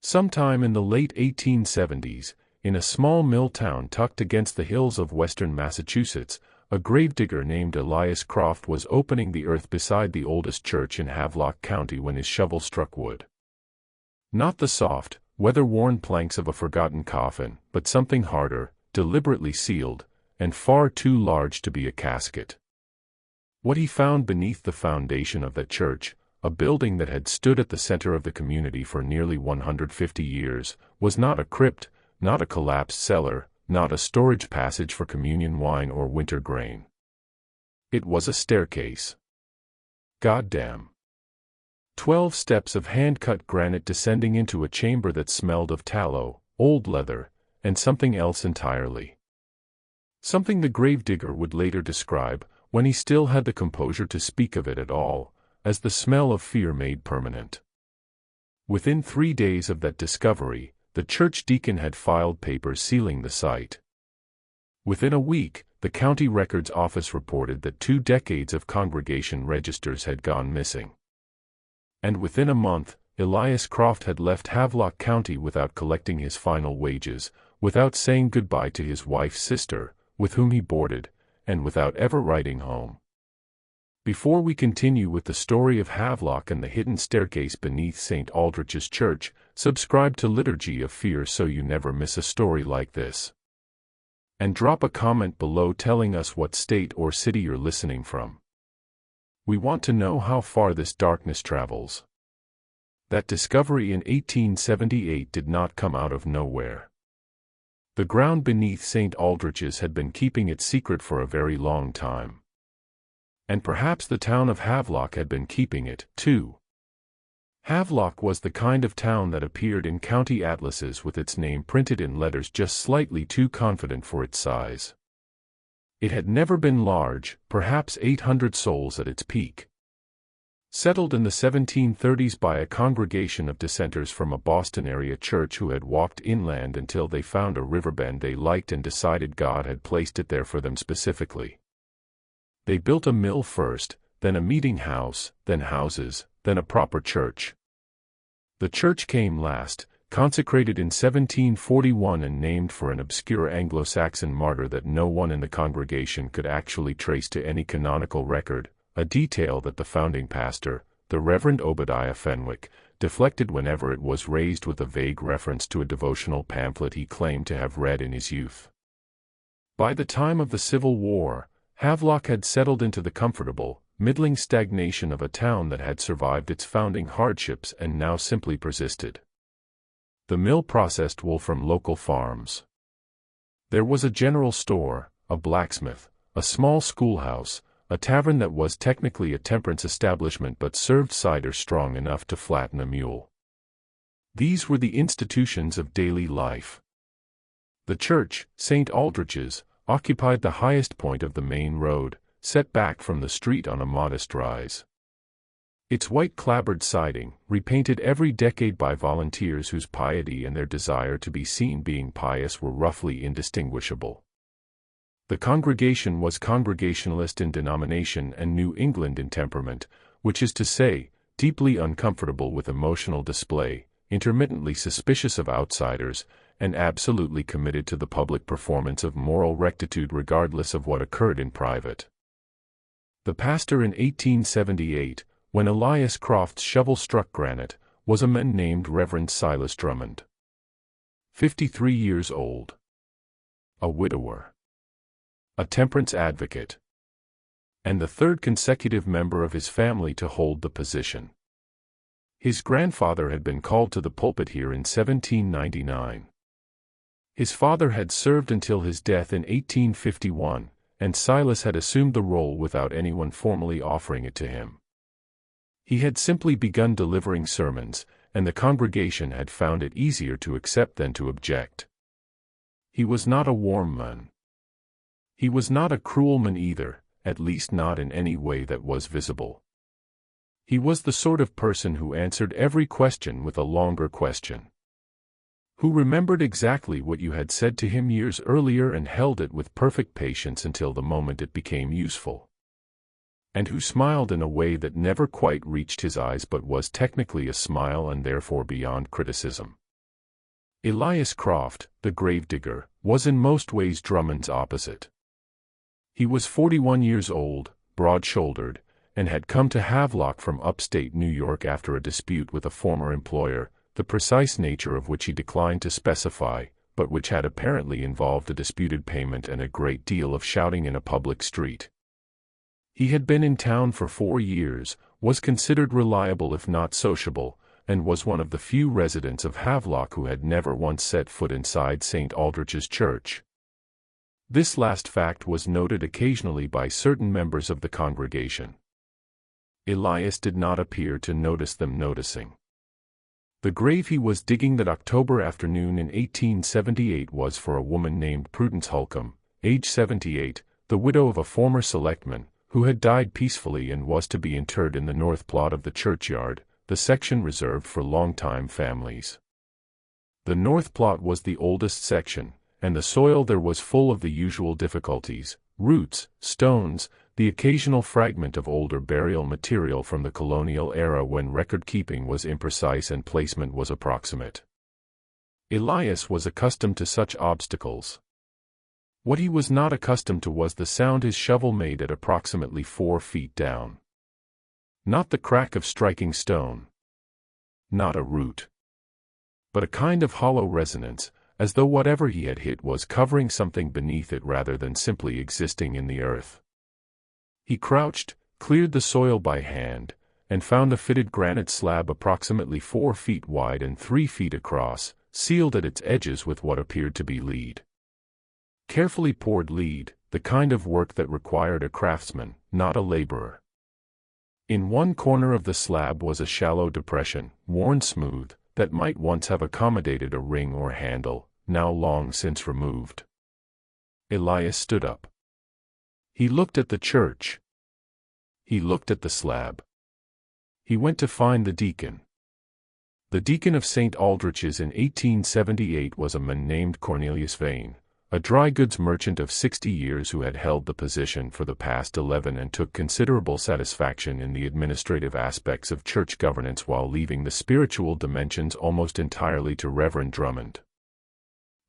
Sometime in the late 1870s, in a small mill town tucked against the hills of western Massachusetts, a gravedigger named Elias Croft was opening the earth beside the oldest church in Havlock County when his shovel struck wood. Not the soft, weather-worn planks of a forgotten coffin, but something harder, deliberately sealed, and far too large to be a casket. What he found beneath the foundation of that church, a building that had stood at the center of the community for nearly 150 years, was not a crypt, not a collapsed cellar, not a storage passage for communion wine or winter grain. It was a staircase. Goddamn. 12 steps of hand-cut granite descending into a chamber that smelled of tallow, old leather, and something else entirely. Something the gravedigger would later describe, when he still had the composure to speak of it at all, as the smell of fear made permanent. Within 3 days of that discovery, the church deacon had filed papers sealing the site. Within a week, the county records office reported that 2 decades of congregation registers had gone missing. And within a month, Elias Croft had left Havlock County without collecting his final wages, without saying goodbye to his wife's sister, with whom he boarded, and without ever writing home. Before we continue with the story of Havlock and the hidden staircase beneath St. Aldrich's Church, subscribe to Liturgy of Fear so you never miss a story like this. And drop a comment below telling us what state or city you're listening from. We want to know how far this darkness travels. That discovery in 1878 did not come out of nowhere. The ground beneath St. Aldrich's had been keeping it secret for a very long time. And perhaps the town of Havlock had been keeping it, too. Havlock was the kind of town that appeared in county atlases with its name printed in letters just slightly too confident for its size. It had never been large, perhaps 800 souls at its peak. Settled in the 1730s by a congregation of dissenters from a Boston-area church who had walked inland until they found a riverbend they liked and decided God had placed it there for them specifically. They built a mill first, then a meeting house, then houses, then a proper church. The church came last, consecrated in 1741 and named for an obscure Anglo-Saxon martyr that no one in the congregation could actually trace to any canonical record, a detail that the founding pastor, the Reverend Obadiah Fenwick, deflected whenever it was raised with a vague reference to a devotional pamphlet he claimed to have read in his youth. By the time of the Civil War, Havlock had settled into the comfortable, middling stagnation of a town that had survived its founding hardships and now simply persisted. The mill processed wool from local farms. There was a general store, a blacksmith, a small schoolhouse, a tavern that was technically a temperance establishment but served cider strong enough to flatten a mule. These were the institutions of daily life. The church, St. Aldrich's, occupied the highest point of the main road, set back from the street on a modest rise. Its white clapboard siding, repainted every decade by volunteers whose piety and their desire to be seen being pious were roughly indistinguishable. The congregation was Congregationalist in denomination and New England in temperament, which is to say, deeply uncomfortable with emotional display, intermittently suspicious of outsiders, and absolutely committed to the public performance of moral rectitude regardless of what occurred in private. The pastor in 1878, when Elias Croft's shovel struck granite, was a man named Reverend Silas Drummond. 53 years old. A widower. A temperance advocate. And the third consecutive member of his family to hold the position. His grandfather had been called to the pulpit here in 1799. His father had served until his death in 1851, and Silas had assumed the role without anyone formally offering it to him. He had simply begun delivering sermons, and the congregation had found it easier to accept than to object. He was not a warm man. He was not a cruel man either, at least not in any way that was visible. He was the sort of person who answered every question with a longer question. Who remembered exactly what you had said to him years earlier and held it with perfect patience until the moment it became useful. And who smiled in a way that never quite reached his eyes but was technically a smile and therefore beyond criticism. Elias Croft, the gravedigger, was in most ways Drummond's opposite. He was 41 years old, broad-shouldered, and had come to Havlock from upstate New York after a dispute with a former employer, the precise nature of which he declined to specify, but which had apparently involved a disputed payment and a great deal of shouting in a public street. He had been in town for 4 years, was considered reliable if not sociable, and was one of the few residents of Havlock who had never once set foot inside St. Aldrich's church. This last fact was noted occasionally by certain members of the congregation. Elias did not appear to notice them noticing. The grave he was digging that October afternoon in 1878 was for a woman named Prudence Holcomb, age 78, the widow of a former selectman, who had died peacefully and was to be interred in the north plot of the churchyard, the section reserved for long-time families. The north plot was the oldest section, and the soil there was full of the usual difficulties: roots, stones, the occasional fragment of older burial material from the colonial era when record-keeping was imprecise and placement was approximate. Elias was accustomed to such obstacles. What he was not accustomed to was the sound his shovel made at approximately 4 feet down. Not the crack of striking stone. Not a root. But a kind of hollow resonance, as though whatever he had hit was covering something beneath it rather than simply existing in the earth. He crouched, cleared the soil by hand, and found a fitted granite slab approximately 4 feet wide and 3 feet across, sealed at its edges with what appeared to be lead. Carefully poured lead, the kind of work that required a craftsman, not a laborer. In one corner of the slab was a shallow depression, worn smooth, that might once have accommodated a ring or handle, now long since removed. Elias stood up. He looked at the church. He looked at the slab. He went to find the deacon. The deacon of St. Aldrich's in 1878 was a man named Cornelius Vane, a dry goods merchant of 60 years who had held the position for the past 11 and took considerable satisfaction in the administrative aspects of church governance while leaving the spiritual dimensions almost entirely to Reverend Drummond.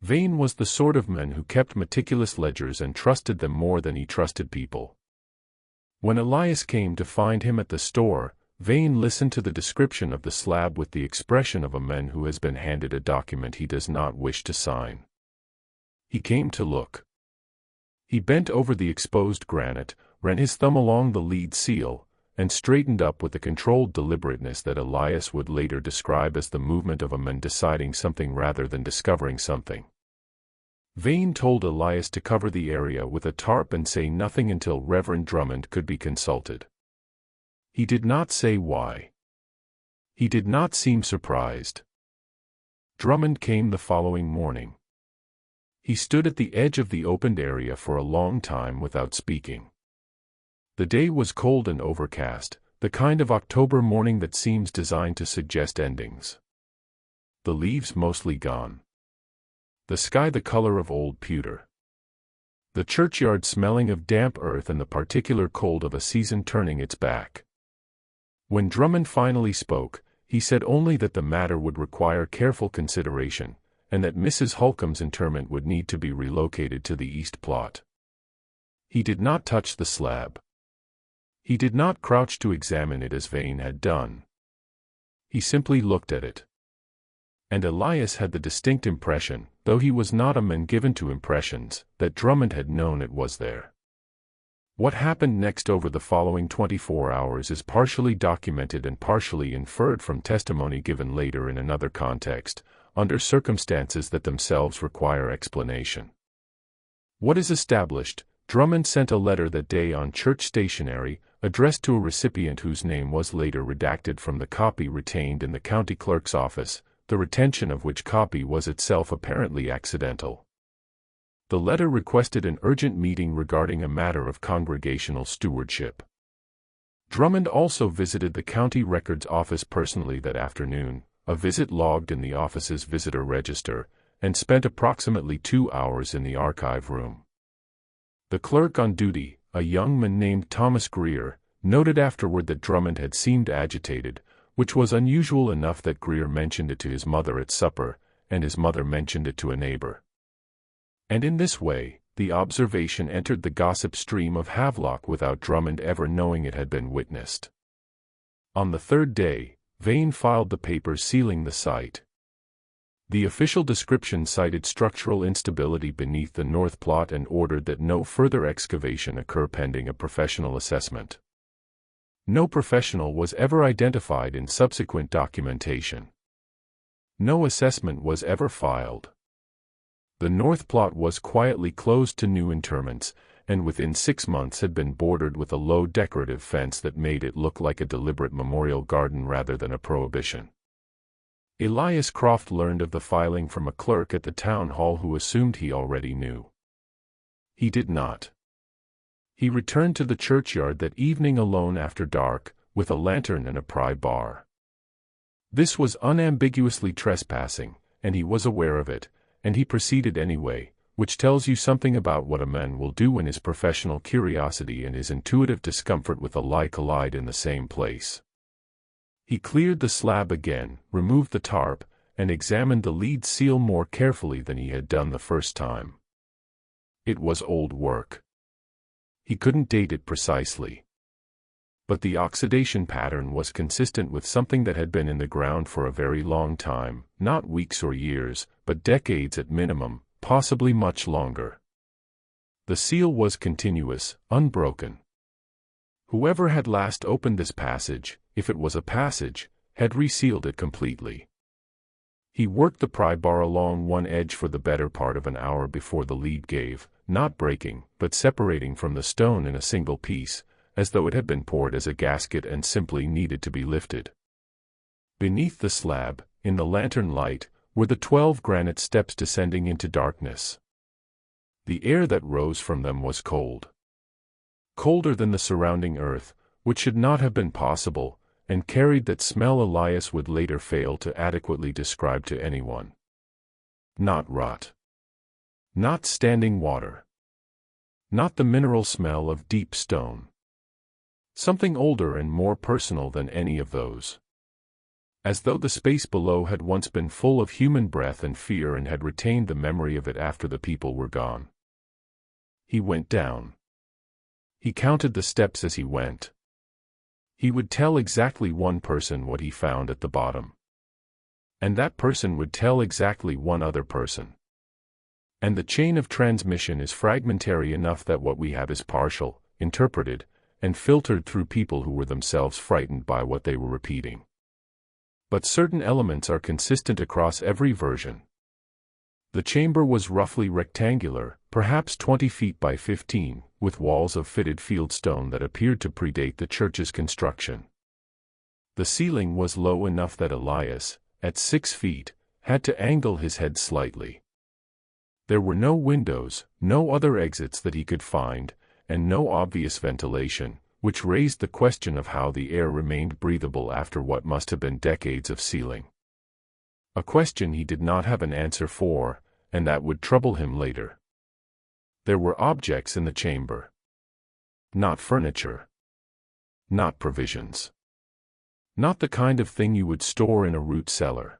Vane was the sort of man who kept meticulous ledgers and trusted them more than he trusted people. When Elias came to find him at the store, Vane listened to the description of the slab with the expression of a man who has been handed a document he does not wish to sign. He came to look. He bent over the exposed granite, ran his thumb along the lead seal, and straightened up with the controlled deliberateness that Elias would later describe as the movement of a man deciding something rather than discovering something. Vane told Elias to cover the area with a tarp and say nothing until Reverend Drummond could be consulted. He did not say why. He did not seem surprised. Drummond came the following morning. He stood at the edge of the opened area for a long time without speaking. The day was cold and overcast, the kind of October morning that seems designed to suggest endings. The leaves mostly gone. The sky the color of old pewter. The churchyard smelling of damp earth and the particular cold of a season turning its back. When Drummond finally spoke, he said only that the matter would require careful consideration, and that Mrs. Holcomb's interment would need to be relocated to the east plot. He did not touch the slab. He did not crouch to examine it as Vane had done. He simply looked at it. And Elias had the distinct impression, though he was not a man given to impressions, that Drummond had known it was there. What happened next over the following 24 hours is partially documented and partially inferred from testimony given later in another context, under circumstances that themselves require explanation. What is established, Drummond sent a letter that day on church stationery, addressed to a recipient whose name was later redacted from the copy retained in the county clerk's office, the retention of which copy was itself apparently accidental. The letter requested an urgent meeting regarding a matter of congregational stewardship. Drummond also visited the county records office personally that afternoon, a visit logged in the office's visitor register, and spent approximately 2 hours in the archive room. The clerk on duty, a young man named Thomas Greer, noted afterward that Drummond had seemed agitated, which was unusual enough that Greer mentioned it to his mother at supper, and his mother mentioned it to a neighbor. And in this way, the observation entered the gossip stream of Havlock without Drummond ever knowing it had been witnessed. On the third day, Vane filed the papers sealing the site. The official description cited structural instability beneath the north plot and ordered that no further excavation occur pending a professional assessment. No professional was ever identified in subsequent documentation. No assessment was ever filed. The north plot was quietly closed to new interments, and within 6 months had been bordered with a low decorative fence that made it look like a deliberate memorial garden rather than a prohibition. Elias Croft learned of the filing from a clerk at the town hall who assumed he already knew. He did not. He returned to the churchyard that evening alone after dark, with a lantern and a pry bar. This was unambiguously trespassing, and he was aware of it, and he proceeded anyway, which tells you something about what a man will do when his professional curiosity and his intuitive discomfort with a lie collide in the same place. He cleared the slab again, removed the tarp, and examined the lead seal more carefully than he had done the first time. It was old work. He couldn't date it precisely. But the oxidation pattern was consistent with something that had been in the ground for a very long time, not weeks or years, but decades at minimum, possibly much longer. The seal was continuous, unbroken. Whoever had last opened this passage, if it was a passage, had resealed it completely. He worked the pry bar along one edge for the better part of an hour before the lead gave, not breaking, but separating from the stone in a single piece, as though it had been poured as a gasket and simply needed to be lifted. Beneath the slab, in the lantern light, were the 12 granite steps descending into darkness. The air that rose from them was cold. Colder than the surrounding earth, which should not have been possible, and carried that smell Elias would later fail to adequately describe to anyone. Not rot. Not standing water. Not the mineral smell of deep stone. Something older and more personal than any of those. As though the space below had once been full of human breath and fear and had retained the memory of it after the people were gone. He went down. He counted the steps as he went. He would tell exactly one person what he found at the bottom. And that person would tell exactly one other person. And the chain of transmission is fragmentary enough that what we have is partial, interpreted, and filtered through people who were themselves frightened by what they were repeating. But certain elements are consistent across every version. The chamber was roughly rectangular, perhaps 20 feet by 15, with walls of fitted fieldstone that appeared to predate the church's construction. The ceiling was low enough that Elias, at 6 feet, had to angle his head slightly. There were no windows, no other exits that he could find, and no obvious ventilation, which raised the question of how the air remained breathable after what must have been decades of sealing. A question he did not have an answer for, and that would trouble him later. There were objects in the chamber. Not furniture. Not provisions. Not the kind of thing you would store in a root cellar.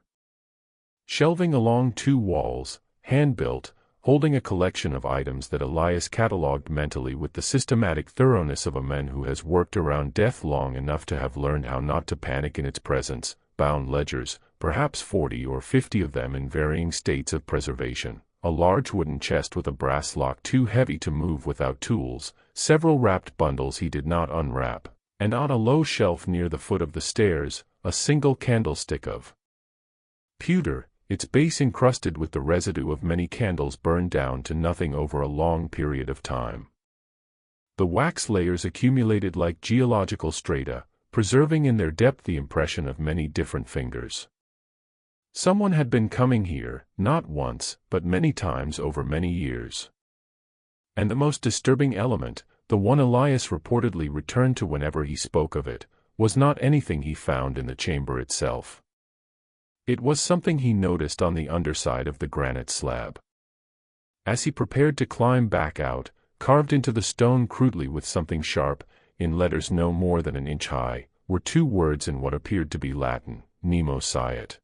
Shelving along 2 walls, hand-built, holding a collection of items that Elias catalogued mentally with the systematic thoroughness of a man who has worked around death long enough to have learned how not to panic in its presence, bound ledgers, perhaps 40 or 50 of them in varying states of preservation, a large wooden chest with a brass lock too heavy to move without tools, several wrapped bundles he did not unwrap, and on a low shelf near the foot of the stairs, a single candlestick of pewter, its base encrusted with the residue of many candles burned down to nothing over a long period of time. The wax layers accumulated like geological strata, preserving in their depth the impression of many different fingers. Someone had been coming here, not once, but many times over many years. And the most disturbing element, the one Elias reportedly returned to whenever he spoke of it, was not anything he found in the chamber itself. It was something he noticed on the underside of the granite slab. As he prepared to climb back out, carved into the stone crudely with something sharp, in letters no more than an inch high, were 2 words in what appeared to be Latin, Nemo Sciat.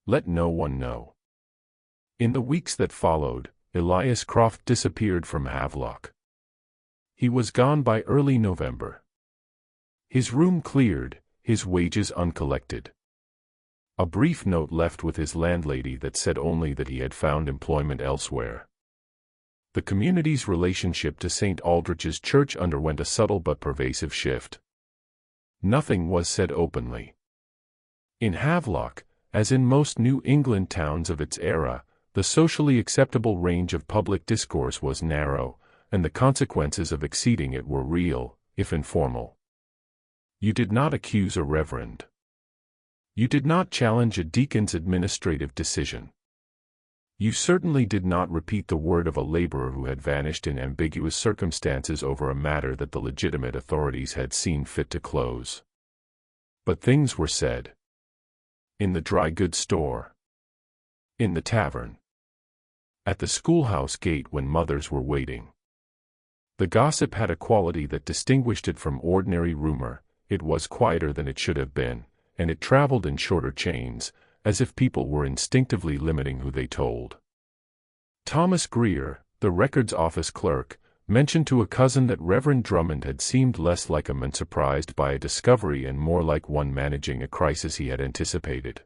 Let no one know. In the weeks that followed, Elias Croft disappeared from Havlock. He was gone by early November. His room cleared, his wages uncollected. A brief note left with his landlady that said only that he had found employment elsewhere. The community's relationship to St. Aldrich's Church underwent a subtle but pervasive shift. Nothing was said openly. In Havlock, as in most New England towns of its era, the socially acceptable range of public discourse was narrow, and the consequences of exceeding it were real, if informal. You did not accuse a reverend. You did not challenge a deacon's administrative decision. You certainly did not repeat the word of a laborer who had vanished in ambiguous circumstances over a matter that the legitimate authorities had seen fit to close. But things were said. In the dry goods store. In the tavern. At the schoolhouse gate when mothers were waiting. The gossip had a quality that distinguished it from ordinary rumor. It was quieter than it should have been, and it traveled in shorter chains, as if people were instinctively limiting who they told. Thomas Greer, the records office clerk, mentioned to a cousin that Reverend Drummond had seemed less like a man surprised by a discovery and more like one managing a crisis he had anticipated.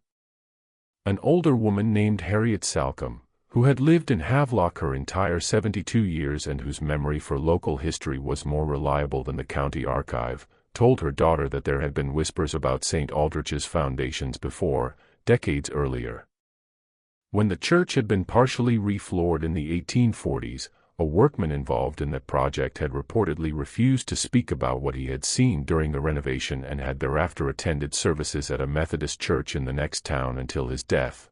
An older woman named Harriet Salcombe, who had lived in Havlock her entire 72 years and whose memory for local history was more reliable than the county archive, told her daughter that there had been whispers about St. Aldrich's foundations before, decades earlier. When the church had been partially refloored in the 1840s, a workman involved in that project had reportedly refused to speak about what he had seen during the renovation and had thereafter attended services at a Methodist church in the next town until his death.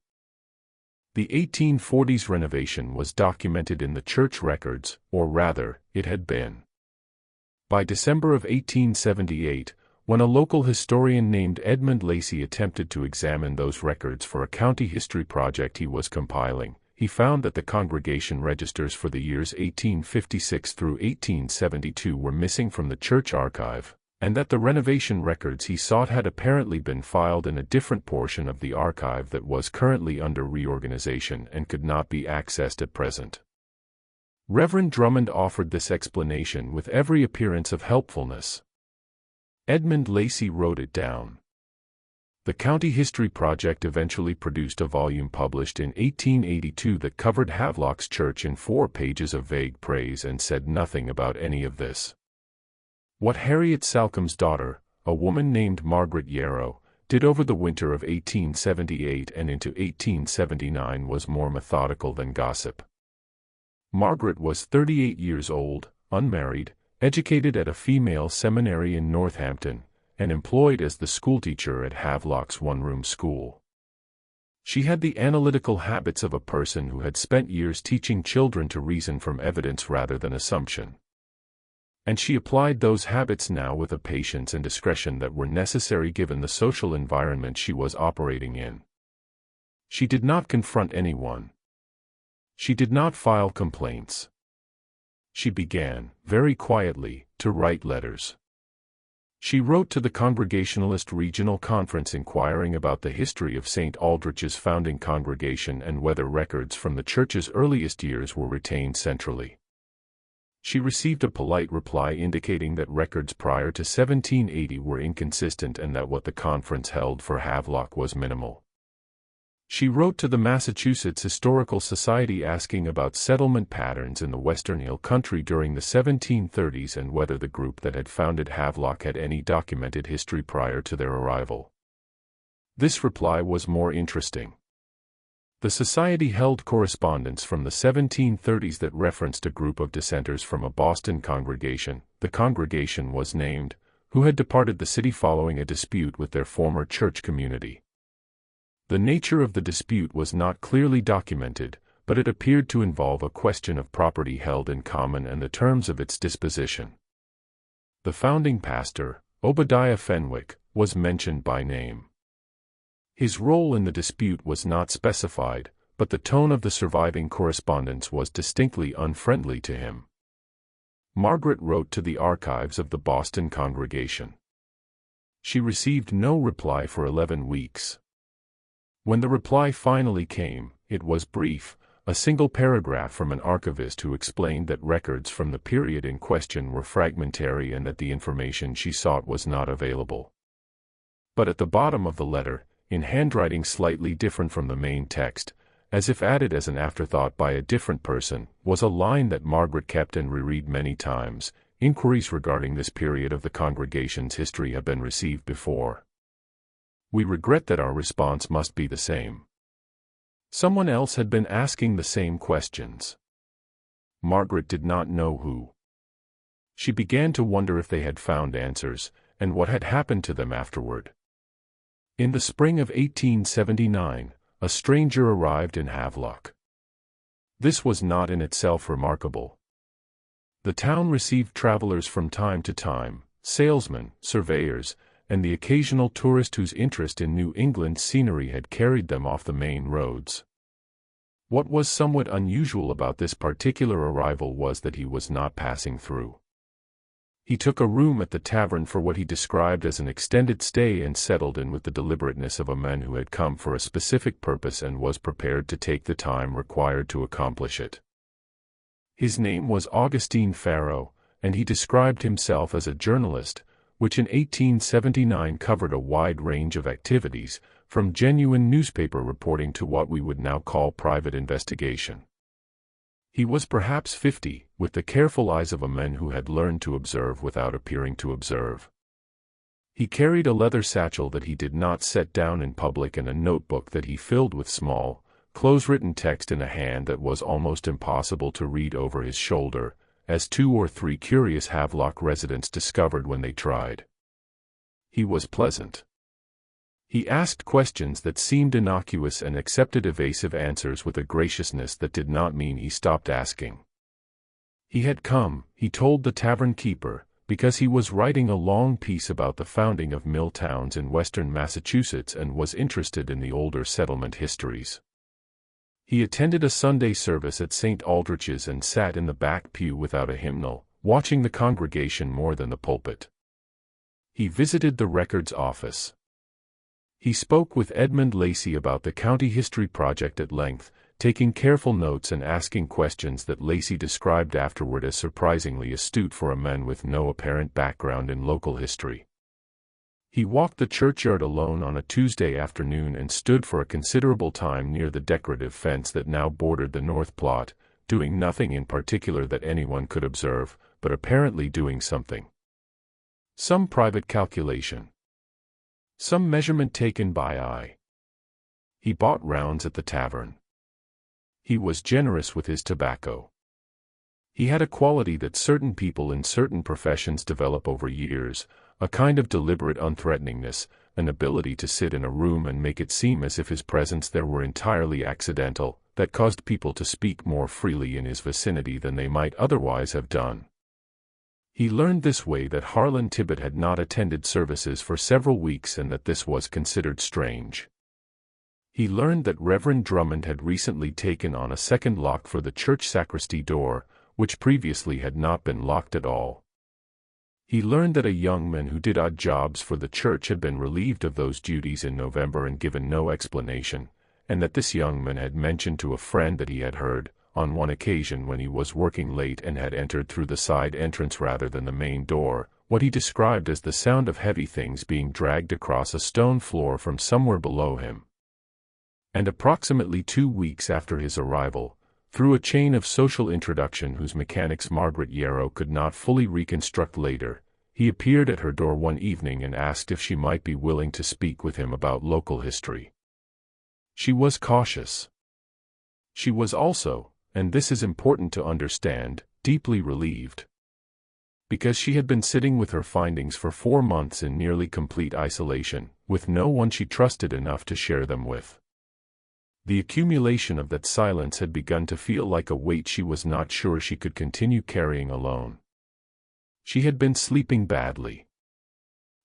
The 1840s renovation was documented in the church records, or rather, it had been. By December of 1878, when a local historian named Edmund Lacey attempted to examine those records for a county history project he was compiling, he found that the congregation registers for the years 1856 through 1872 were missing from the church archive, and that the renovation records he sought had apparently been filed in a different portion of the archive that was currently under reorganization and could not be accessed at present. Reverend Drummond offered this explanation with every appearance of helpfulness. Edmund Lacey wrote it down. The County History Project eventually produced a volume published in 1882 that covered Havlock's church in 4 pages of vague praise and said nothing about any of this. What Harriet Salcombe's daughter, a woman named Margaret Yarrow, did over the winter of 1878 and into 1879 was more methodical than gossip. Margaret was 38 years old, unmarried, educated at a female seminary in Northampton, and employed as the schoolteacher at Havlock's one-room school. She had the analytical habits of a person who had spent years teaching children to reason from evidence rather than assumption. And she applied those habits now with a patience and discretion that were necessary given the social environment she was operating in. She did not confront anyone. She did not file complaints. She began, very quietly, to write letters. She wrote to the Congregationalist Regional Conference inquiring about the history of St. Aldrich's founding congregation and whether records from the church's earliest years were retained centrally. She received a polite reply indicating that records prior to 1780 were inconsistent and that what the conference held for Havlock was minimal. She wrote to the Massachusetts Historical Society asking about settlement patterns in the Western Hill Country during the 1730s and whether the group that had founded Havlock had any documented history prior to their arrival. This reply was more interesting. The Society held correspondence from the 1730s that referenced a group of dissenters from a Boston congregation, the congregation was named, who had departed the city following a dispute with their former church community. The nature of the dispute was not clearly documented, but it appeared to involve a question of property held in common and the terms of its disposition. The founding pastor, Obadiah Fenwick, was mentioned by name. His role in the dispute was not specified, but the tone of the surviving correspondence was distinctly unfriendly to him. Margaret wrote to the archives of the Boston congregation. She received no reply for 11 weeks. When the reply finally came, it was brief, a single paragraph from an archivist who explained that records from the period in question were fragmentary and that the information she sought was not available. But at the bottom of the letter, in handwriting slightly different from the main text, as if added as an afterthought by a different person, was a line that Margaret kept and reread many times. Inquiries regarding this period of the congregation's history have been received before. We regret that our response must be the same. Someone else had been asking the same questions. Margaret did not know who. She began to wonder if they had found answers, and what had happened to them afterward. In the spring of 1879, a stranger arrived in Havlock. This was not in itself remarkable. The town received travelers from time to time, salesmen, surveyors, and the occasional tourist whose interest in New England scenery had carried them off the main roads. What was somewhat unusual about this particular arrival was that he was not passing through. He took a room at the tavern for what he described as an extended stay and settled in with the deliberateness of a man who had come for a specific purpose and was prepared to take the time required to accomplish it. His name was Augustine Farrow, and he described himself as a journalist, which in 1879 covered a wide range of activities, from genuine newspaper reporting to what we would now call private investigation. He was perhaps 50, with the careful eyes of a man who had learned to observe without appearing to observe. He carried a leather satchel that he did not set down in public and a notebook that he filled with small, close-written text in a hand that was almost impossible to read over his shoulder, as 2 or 3 curious Havlock residents discovered when they tried. He was pleasant. He asked questions that seemed innocuous and accepted evasive answers with a graciousness that did not mean he stopped asking. He had come, he told the tavern keeper, because he was writing a long piece about the founding of mill towns in western Massachusetts and was interested in the older settlement histories. He attended a Sunday service at St. Aldrich's and sat in the back pew without a hymnal, watching the congregation more than the pulpit. He visited the records office. He spoke with Edmund Lacey about the county history project at length, taking careful notes and asking questions that Lacey described afterward as surprisingly astute for a man with no apparent background in local history. He walked the churchyard alone on a Tuesday afternoon and stood for a considerable time near the decorative fence that now bordered the north plot, doing nothing in particular that anyone could observe, but apparently doing something. Some private calculation. Some measurement taken by eye. He bought rounds at the tavern. He was generous with his tobacco. He had a quality that certain people in certain professions develop over years, a kind of deliberate unthreateningness, an ability to sit in a room and make it seem as if his presence there were entirely accidental, that caused people to speak more freely in his vicinity than they might otherwise have done. He learned this way that Harlan Tibbet had not attended services for several weeks and that this was considered strange. He learned that Reverend Drummond had recently taken on a second lock for the church sacristy door, which previously had not been locked at all. He learned that a young man who did odd jobs for the church had been relieved of those duties in November and given no explanation, and that this young man had mentioned to a friend that he had heard, on one occasion when he was working late and had entered through the side entrance rather than the main door, what he described as the sound of heavy things being dragged across a stone floor from somewhere below him. And approximately 2 weeks after his arrival, through a chain of social introduction whose mechanics Margaret Yarrow could not fully reconstruct later, he appeared at her door one evening and asked if she might be willing to speak with him about local history. She was cautious. She was also, and this is important to understand, deeply relieved. Because she had been sitting with her findings for 4 months in nearly complete isolation, with no one she trusted enough to share them with. The accumulation of that silence had begun to feel like a weight she was not sure she could continue carrying alone. She had been sleeping badly.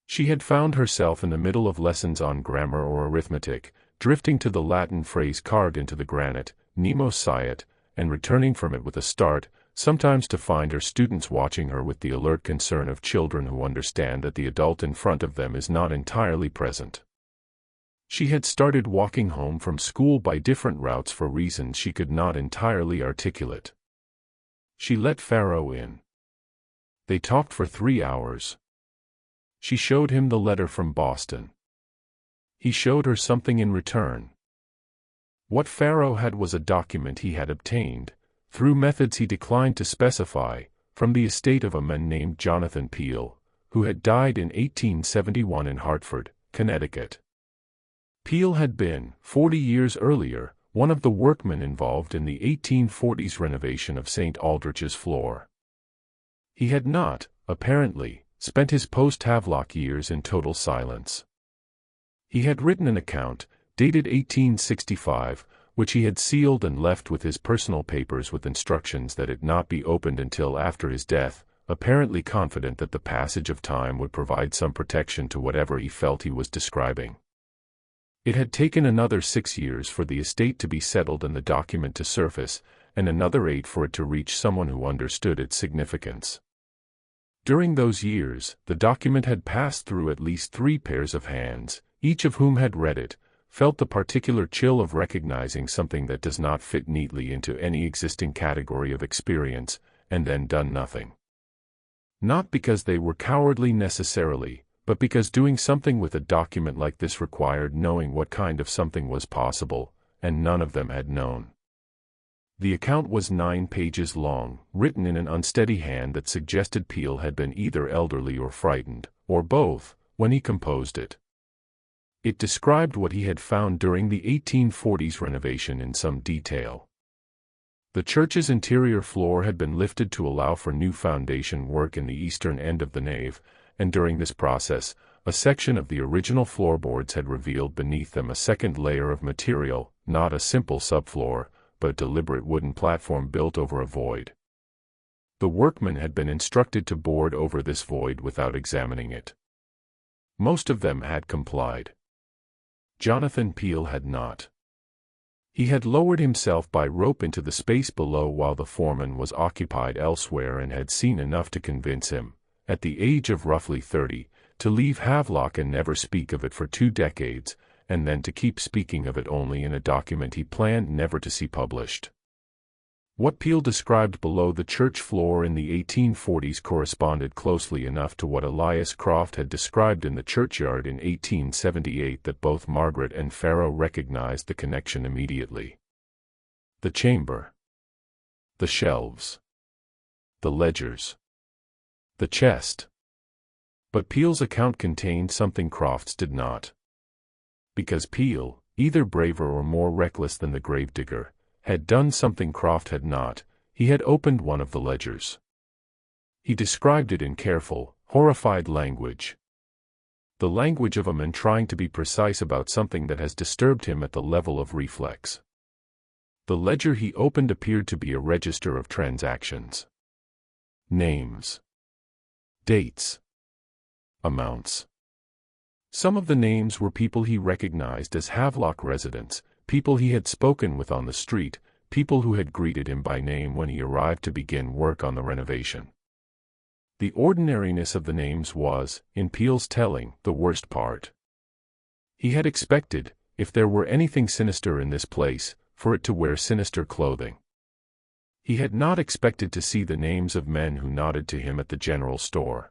She had found herself in the middle of lessons on grammar or arithmetic, drifting to the Latin phrase carved into the granite, nemo sciat, and returning from it with a start, sometimes to find her students watching her with the alert concern of children who understand that the adult in front of them is not entirely present. She had started walking home from school by different routes for reasons she could not entirely articulate. She let Pharaoh in. They talked for 3 hours. She showed him the letter from Boston. He showed her something in return. What Pharaoh had was a document he had obtained, through methods he declined to specify, from the estate of a man named Jonathan Peale, who had died in 1871 in Hartford, Connecticut. Peale had been, 40 years earlier, one of the workmen involved in the 1840s renovation of St. Aldrich's floor. He had not, apparently, spent his post-Havlock years in total silence. He had written an account, dated 1865, which he had sealed and left with his personal papers with instructions that it not be opened until after his death, apparently confident that the passage of time would provide some protection to whatever he felt he was describing. It had taken another 6 years for the estate to be settled and the document to surface, and another 8 for it to reach someone who understood its significance. During those years, the document had passed through at least 3 pairs of hands, each of whom had read it, felt the particular chill of recognizing something that does not fit neatly into any existing category of experience, and then done nothing. Not because they were cowardly necessarily, but because doing something with a document like this required knowing what kind of something was possible, and none of them had known. The account was 9 pages long, written in an unsteady hand that suggested Peale had been either elderly or frightened, or both, when he composed it. It described what he had found during the 1840s renovation in some detail. The church's interior floor had been lifted to allow for new foundation work in the eastern end of the nave, and during this process, a section of the original floorboards had revealed beneath them a second layer of material, not a simple subfloor, but a deliberate wooden platform built over a void. The workmen had been instructed to board over this void without examining it. Most of them had complied. Jonathan Peale had not. He had lowered himself by rope into the space below while the foreman was occupied elsewhere and had seen enough to convince him, at the age of roughly 30, to leave Havlock and never speak of it for 2 decades, and then to keep speaking of it only in a document he planned never to see published. What Peale described below the church floor in the 1840s corresponded closely enough to what Elias Croft had described in the churchyard in 1878 that both Margaret and Pharaoh recognized the connection immediately. The chamber. The shelves. The ledgers. The chest. But Peale's account contained something Croft's did not. Because Peale, either braver or more reckless than the gravedigger, had done something Croft had not, he had opened one of the ledgers. He described it in careful, horrified language. The language of a man trying to be precise about something that has disturbed him at the level of reflex. The ledger he opened appeared to be a register of transactions. Names. Dates. Amounts. Some of the names were people he recognized as Havlock residents, people he had spoken with on the street, people who had greeted him by name when he arrived to begin work on the renovation. The ordinariness of the names was, in Peale's telling, the worst part. He had expected, if there were anything sinister in this place, for it to wear sinister clothing. He had not expected to see the names of men who nodded to him at the general store.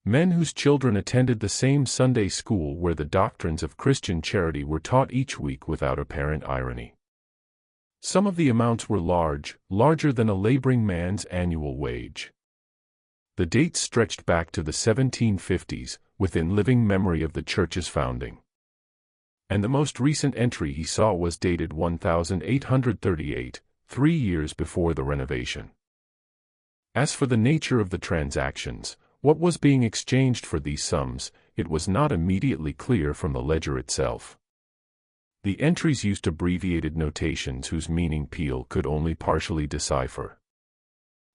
Men whose children attended the same Sunday school where the doctrines of Christian charity were taught each week without apparent irony. Some of the amounts were large, larger than a laboring man's annual wage. The dates stretched back to the 1750s, within living memory of the church's founding. And the most recent entry he saw was dated 1838, 3 years before the renovation. As for the nature of the transactions, what was being exchanged for these sums, it was not immediately clear from the ledger itself. The entries used abbreviated notations whose meaning Peale could only partially decipher.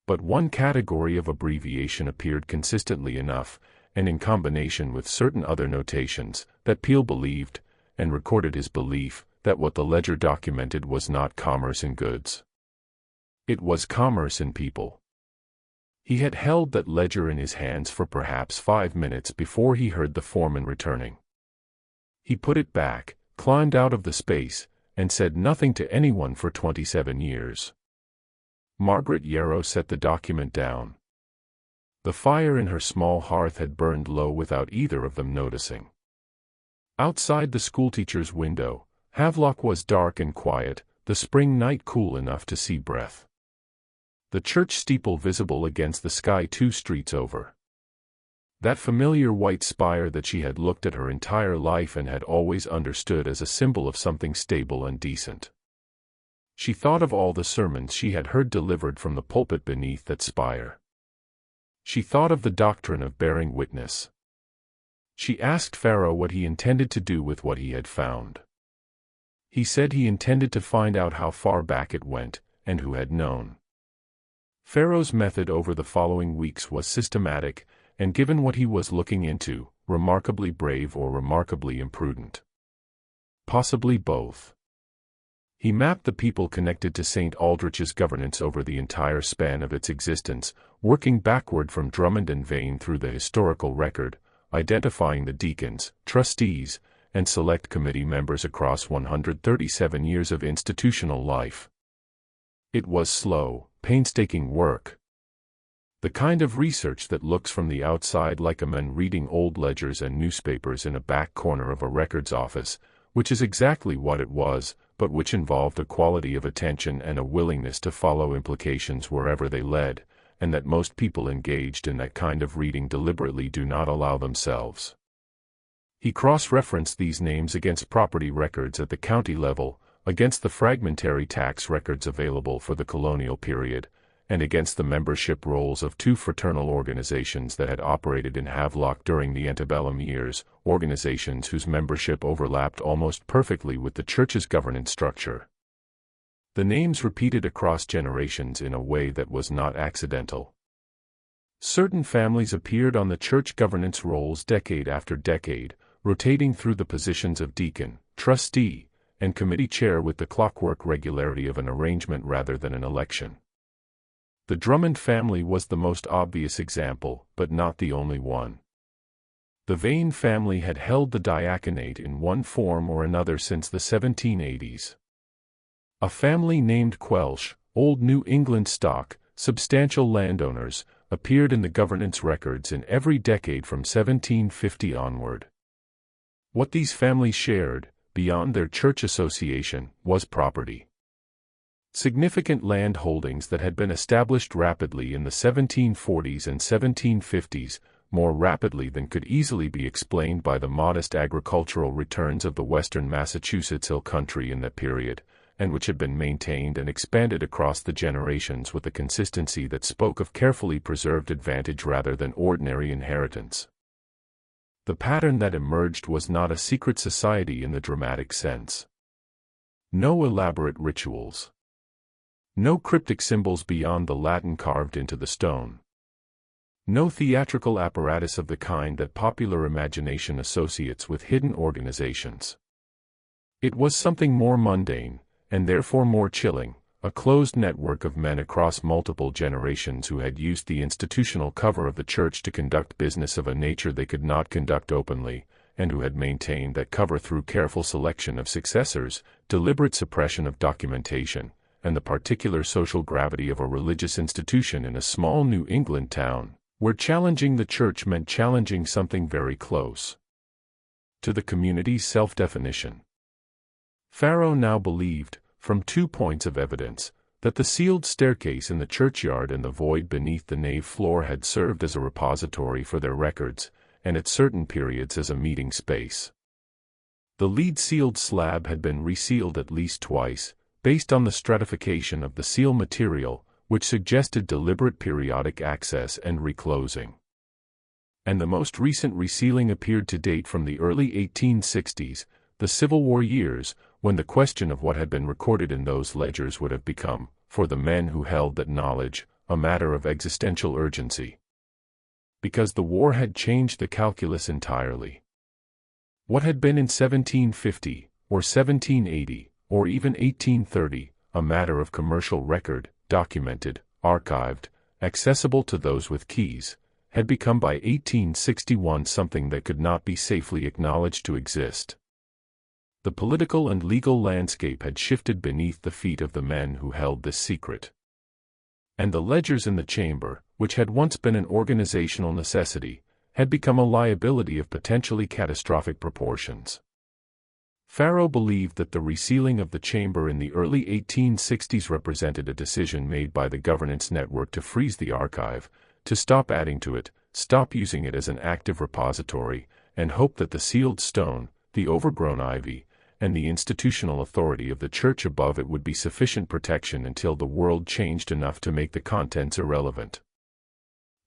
But one category of abbreviation appeared consistently enough, and in combination with certain other notations, that Peale believed, and recorded his belief, that what the ledger documented was not commerce in goods. It was commerce in people. He had held that ledger in his hands for perhaps 5 minutes before he heard the foreman returning. He put it back, climbed out of the space, and said nothing to anyone for 27 years. Margaret Yarrow set the document down. The fire in her small hearth had burned low without either of them noticing. Outside the schoolteacher's window, Havlock was dark and quiet, the spring night cool enough to see breath. The church steeple visible against the sky 2 streets over. That familiar white spire that she had looked at her entire life and had always understood as a symbol of something stable and decent. She thought of all the sermons she had heard delivered from the pulpit beneath that spire. She thought of the doctrine of bearing witness. She asked Pharaoh what he intended to do with what he had found. He said he intended to find out how far back it went, and who had known. Pharaoh's method over the following weeks was systematic, and given what he was looking into, remarkably brave or remarkably imprudent. Possibly both. He mapped the people connected to St. Aldrich's governance over the entire span of its existence, working backward from Drummond and Vane through the historical record, identifying the deacons, trustees, and select committee members across 137 years of institutional life. It was slow, painstaking work. The kind of research that looks from the outside like a man reading old ledgers and newspapers in a back corner of a records office, which is exactly what it was, but which involved a quality of attention and a willingness to follow implications wherever they led, and that most people engaged in that kind of reading deliberately do not allow themselves. He cross-referenced these names against property records at the county level, against the fragmentary tax records available for the colonial period, and against the membership rolls of 2 fraternal organizations that had operated in Havlock during the antebellum years, organizations whose membership overlapped almost perfectly with the church's governance structure. The names repeated across generations in a way that was not accidental. Certain families appeared on the church governance rolls decade after decade, rotating through the positions of deacon, trustee, and committee chair with the clockwork regularity of an arrangement rather than an election. The Drummond family was the most obvious example, but not the only one. The Vane family had held the diaconate in one form or another since the 1780s. A family named Quelch, Old New England stock, substantial landowners, appeared in the governance records in every decade from 1750 onward. What these families shared, beyond their church association, was property. Significant land holdings that had been established rapidly in the 1740s and 1750s, more rapidly than could easily be explained by the modest agricultural returns of the western Massachusetts hill country in that period, and which had been maintained and expanded across the generations with a consistency that spoke of carefully preserved advantage rather than ordinary inheritance. The pattern that emerged was not a secret society in the dramatic sense. No elaborate rituals. No cryptic symbols beyond the Latin carved into the stone. No theatrical apparatus of the kind that popular imagination associates with hidden organizations. It was something more mundane, and therefore more chilling, a closed network of men across multiple generations who had used the institutional cover of the church to conduct business of a nature they could not conduct openly, and who had maintained that cover through careful selection of successors, deliberate suppression of documentation, and the particular social gravity of a religious institution in a small New England town, where challenging the church meant challenging something very close to the community's self-definition. Pharaoh now believed, from 2 points of evidence, that the sealed staircase in the churchyard and the void beneath the nave floor had served as a repository for their records, and at certain periods as a meeting space. The lead sealed slab had been resealed at least twice, based on the stratification of the seal material, which suggested deliberate periodic access and reclosing. And the most recent resealing appeared to date from the early 1860s, the Civil War years, when the question of what had been recorded in those ledgers would have become, for the men who held that knowledge, a matter of existential urgency. Because the war had changed the calculus entirely. What had been in 1750, or 1780, or even 1830, a matter of commercial record, documented, archived, accessible to those with keys, had become by 1861 something that could not be safely acknowledged to exist. The political and legal landscape had shifted beneath the feet of the men who held this secret. And the ledgers in the chamber, which had once been an organizational necessity, had become a liability of potentially catastrophic proportions. Farrow believed that the resealing of the chamber in the early 1860s represented a decision made by the governance network to freeze the archive, to stop adding to it, stop using it as an active repository, and hope that the sealed stone, the overgrown ivy, and the institutional authority of the church above it would be sufficient protection until the world changed enough to make the contents irrelevant.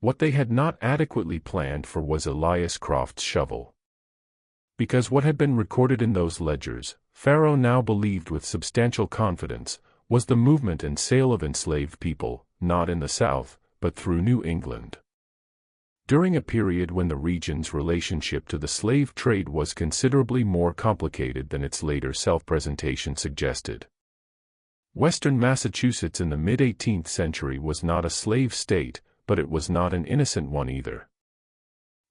What they had not adequately planned for was Elias Croft's shovel. Because what had been recorded in those ledgers, Farrow now believed with substantial confidence, was the movement and sale of enslaved people, not in the South, but through New England. During a period when the region's relationship to the slave trade was considerably more complicated than its later self-presentation suggested. Western Massachusetts in the mid-18th century was not a slave state, but it was not an innocent one either.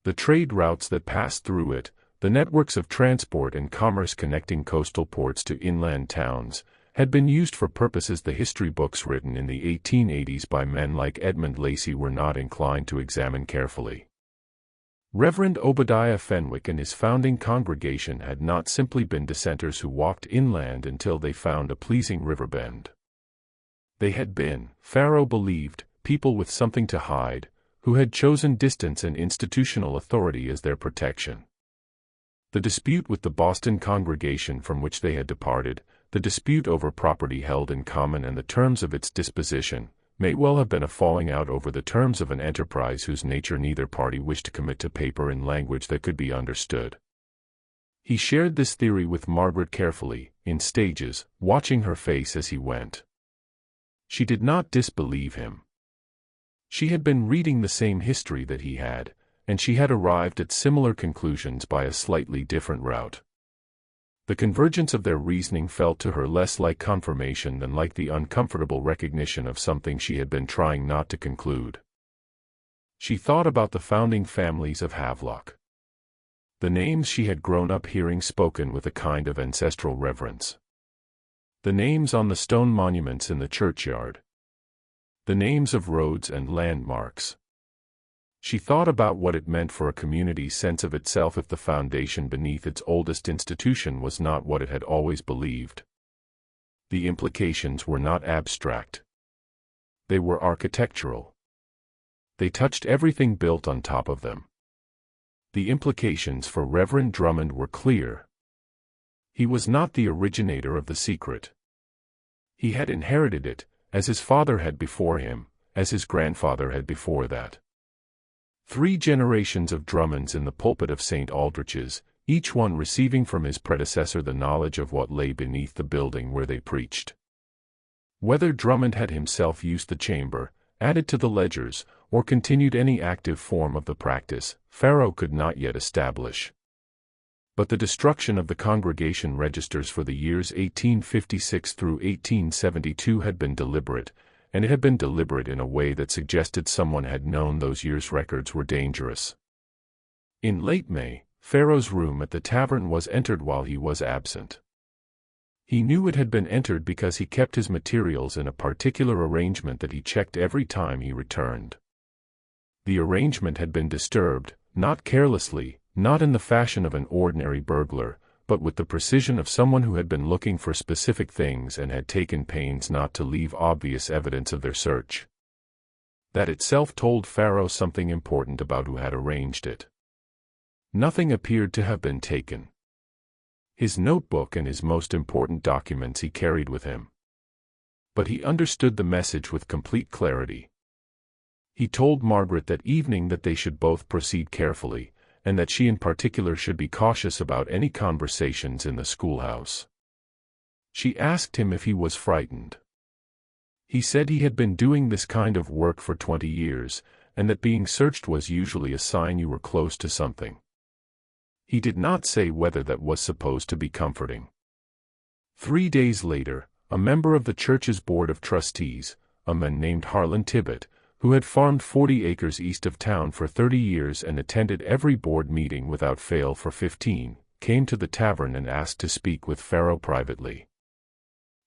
The trade routes that passed through it, the networks of transport and commerce connecting coastal ports to inland towns, had been used for purposes the history books written in the 1880s by men like Edmund Lacey were not inclined to examine carefully. Reverend Obadiah Fenwick and his founding congregation had not simply been dissenters who walked inland until they found a pleasing river bend. They had been, Farrow believed, people with something to hide, who had chosen distance and institutional authority as their protection. The dispute with the Boston congregation from which they had departed, the dispute over property held in common and the terms of its disposition, may well have been a falling out over the terms of an enterprise whose nature neither party wished to commit to paper in language that could be understood. He shared this theory with Margaret carefully, in stages, watching her face as he went. She did not disbelieve him. She had been reading the same history that he had, and she had arrived at similar conclusions by a slightly different route. The convergence of their reasoning felt to her less like confirmation than like the uncomfortable recognition of something she had been trying not to conclude. She thought about the founding families of Havlock. The names she had grown up hearing spoken with a kind of ancestral reverence. The names on the stone monuments in the churchyard. The names of roads and landmarks. She thought about what it meant for a community's sense of itself if the foundation beneath its oldest institution was not what it had always believed. The implications were not abstract. They were architectural. They touched everything built on top of them. The implications for Reverend Drummond were clear. He was not the originator of the secret. He had inherited it, as his father had before him, as his grandfather had before that. 3 generations of Drummonds in the pulpit of St. Aldrich's, each one receiving from his predecessor the knowledge of what lay beneath the building where they preached. Whether Drummond had himself used the chamber, added to the ledgers, or continued any active form of the practice, Farrow could not yet establish. But the destruction of the congregation registers for the years 1856 through 1872 had been deliberate, and it had been deliberate in a way that suggested someone had known those years' records were dangerous. In late May, Farrow's room at the tavern was entered while he was absent. He knew it had been entered because he kept his materials in a particular arrangement that he checked every time he returned. The arrangement had been disturbed, not carelessly, not in the fashion of an ordinary burglar, but with the precision of someone who had been looking for specific things and had taken pains not to leave obvious evidence of their search. That itself told Farrow something important about who had arranged it. Nothing appeared to have been taken. His notebook and his most important documents he carried with him. But he understood the message with complete clarity. He told Margaret that evening that they should both proceed carefully, and that she in particular should be cautious about any conversations in the schoolhouse. She asked him if he was frightened. He said he had been doing this kind of work for 20 years, and that being searched was usually a sign you were close to something. He did not say whether that was supposed to be comforting. 3 days later, a member of the church's board of trustees, a man named Harlan Tibbet, who had farmed 40 acres east of town for 30 years and attended every board meeting without fail for 15, came to the tavern and asked to speak with Pharaoh privately.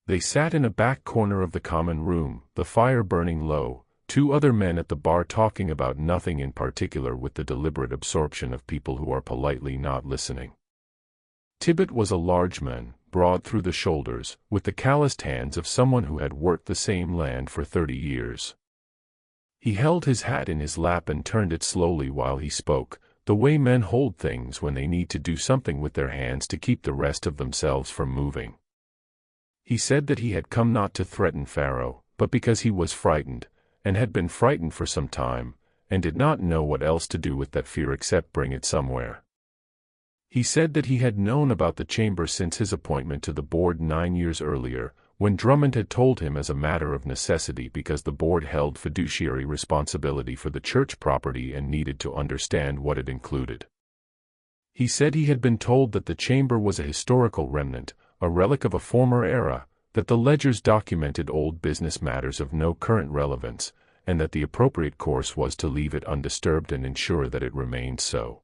They sat in a back corner of the common room, the fire burning low, two other men at the bar talking about nothing in particular with the deliberate absorption of people who are politely not listening. Tibbet was a large man, broad through the shoulders, with the calloused hands of someone who had worked the same land for 30 years. He held his hat in his lap and turned it slowly while he spoke, the way men hold things when they need to do something with their hands to keep the rest of themselves from moving. He said that he had come not to threaten Pharaoh, but because he was frightened, and had been frightened for some time, and did not know what else to do with that fear except bring it somewhere. He said that he had known about the chamber since his appointment to the board 9 years earlier, when Drummond had told him as a matter of necessity because the board held fiduciary responsibility for the church property and needed to understand what it included. He said he had been told that the chamber was a historical remnant, a relic of a former era, that the ledgers documented old business matters of no current relevance, and that the appropriate course was to leave it undisturbed and ensure that it remained so.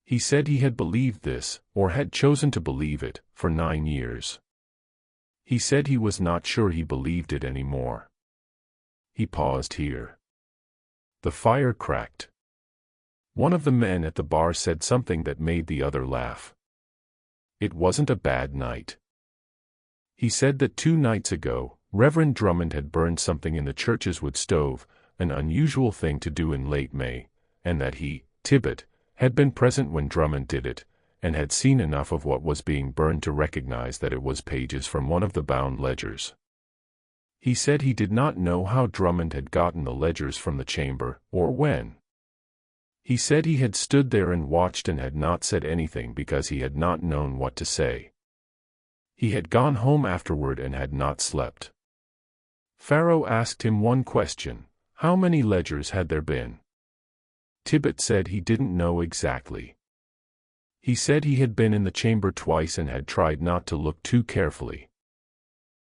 He said he had believed this, or had chosen to believe it, for 9 years. He said he was not sure he believed it anymore. He paused here. The fire cracked. One of the men at the bar said something that made the other laugh. It wasn't a bad night. He said that 2 nights ago, Reverend Drummond had burned something in the church's wood stove, an unusual thing to do in late May, and that he, Tibbet, had been present when Drummond did it, and had seen enough of what was being burned to recognize that it was pages from one of the bound ledgers. He said he did not know how Drummond had gotten the ledgers from the chamber, or when. He said he had stood there and watched and had not said anything because he had not known what to say. He had gone home afterward and had not slept. Pharaoh asked him one question: how many ledgers had there been? Tibbet said he didn't know exactly. He said he had been in the chamber twice and had tried not to look too carefully.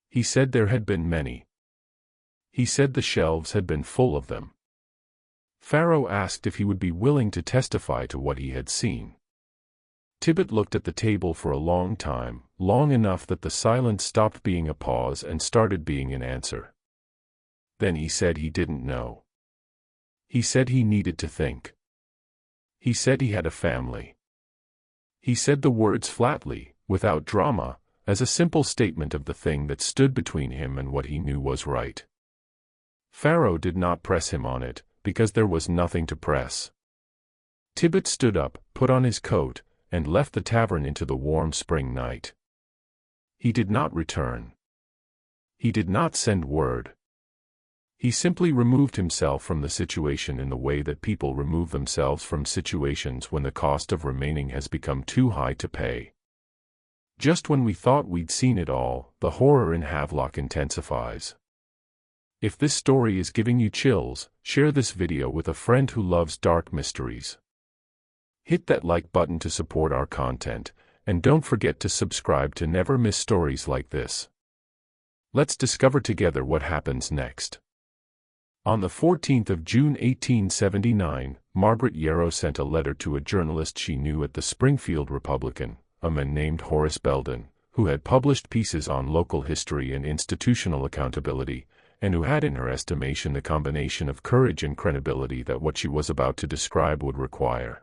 He said there had been many. He said the shelves had been full of them. Pharaoh asked if he would be willing to testify to what he had seen. Tibbet looked at the table for a long time, long enough that the silence stopped being a pause and started being an answer. Then he said he didn't know. He said he needed to think. He said he had a family. He said the words flatly, without drama, as a simple statement of the thing that stood between him and what he knew was right. Pharaoh did not press him on it, because there was nothing to press. Tibbet stood up, put on his coat, and left the tavern into the warm spring night. He did not return. He did not send word. He simply removed himself from the situation in the way that people remove themselves from situations when the cost of remaining has become too high to pay. Just when we thought we'd seen it all, the horror in Havlock intensifies. If this story is giving you chills, share this video with a friend who loves dark mysteries. Hit that like button to support our content, and don't forget to subscribe to never miss stories like this. Let's discover together what happens next. On the 14th of June 1879, Margaret Yarrow sent a letter to a journalist she knew at the Springfield Republican, a man named Horace Belden, who had published pieces on local history and institutional accountability, and who had in her estimation the combination of courage and credibility that what she was about to describe would require.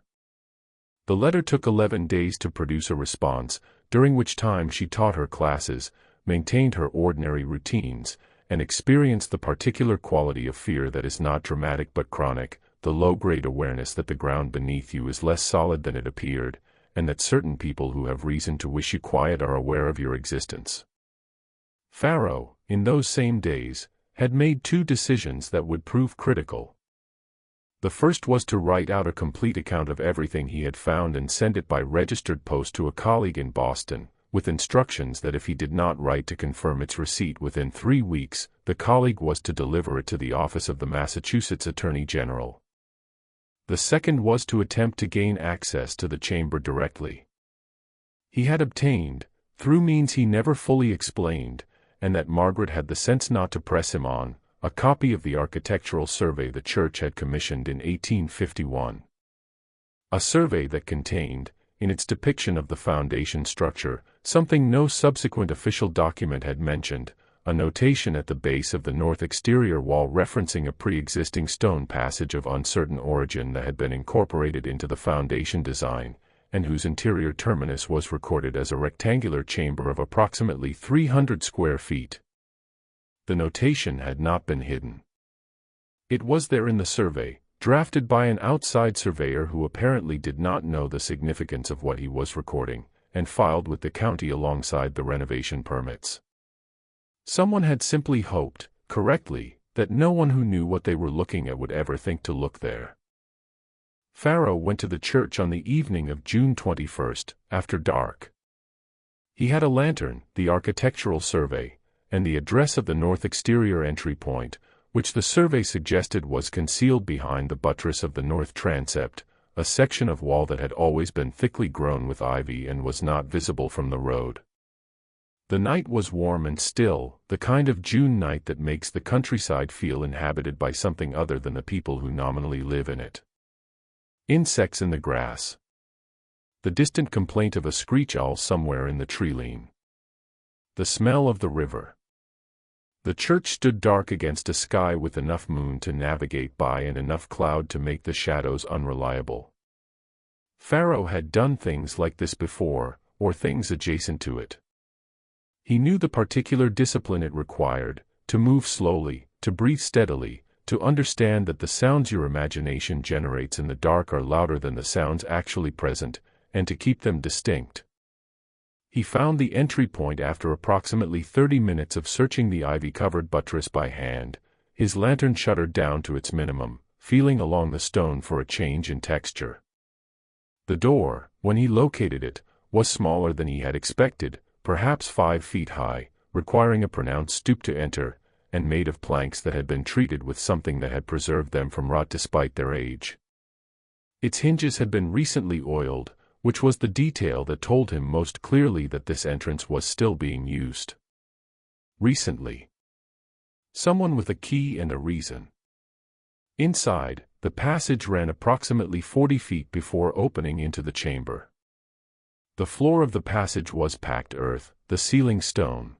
The letter took 11 days to produce a response, during which time she taught her classes, maintained her ordinary routines, and experienced the particular quality of fear that is not dramatic but chronic, the low-grade awareness that the ground beneath you is less solid than it appeared, and that certain people who have reason to wish you quiet are aware of your existence. Pharaoh, in those same days, had made 2 decisions that would prove critical. The first was to write out a complete account of everything he had found and send it by registered post to a colleague in Boston, with instructions that if he did not write to confirm its receipt within 3 weeks, the colleague was to deliver it to the office of the Massachusetts Attorney General. The second was to attempt to gain access to the chamber directly. He had obtained, through means he never fully explained, and that Margaret had the sense not to press him on, a copy of the architectural survey the church had commissioned in 1851. A survey that contained, in its depiction of the foundation structure, something no subsequent official document had mentioned, a notation at the base of the north exterior wall referencing a pre-existing stone passage of uncertain origin that had been incorporated into the foundation design, and whose interior terminus was recorded as a rectangular chamber of approximately 300 square feet. The notation had not been hidden. It was there in the survey, drafted by an outside surveyor who apparently did not know the significance of what he was recording, and filed with the county alongside the renovation permits. Someone had simply hoped, correctly, that no one who knew what they were looking at would ever think to look there. Farrow went to the church on the evening of June 21st, after dark. He had a lantern, the architectural survey, and the address of the north exterior entry point, which the survey suggested was concealed behind the buttress of the north transept, a section of wall that had always been thickly grown with ivy and was not visible from the road. The night was warm and still, the kind of June night that makes the countryside feel inhabited by something other than the people who nominally live in it. Insects in the grass. The distant complaint of a screech owl somewhere in the tree-line. The smell of the river. The church stood dark against a sky with enough moon to navigate by and enough cloud to make the shadows unreliable. Farrow had done things like this before, or things adjacent to it. He knew the particular discipline it required, to move slowly, to breathe steadily, to understand that the sounds your imagination generates in the dark are louder than the sounds actually present, and to keep them distinct. He found the entry point after approximately 30 minutes of searching the ivy-covered buttress by hand, his lantern shuttered down to its minimum, feeling along the stone for a change in texture. The door, when he located it, was smaller than he had expected, perhaps 5 feet high, requiring a pronounced stoop to enter, and made of planks that had been treated with something that had preserved them from rot despite their age. Its hinges had been recently oiled, which was the detail that told him most clearly that this entrance was still being used. Recently. Someone with a key and a reason. Inside, the passage ran approximately 40 feet before opening into the chamber. The floor of the passage was packed earth, the ceiling stone.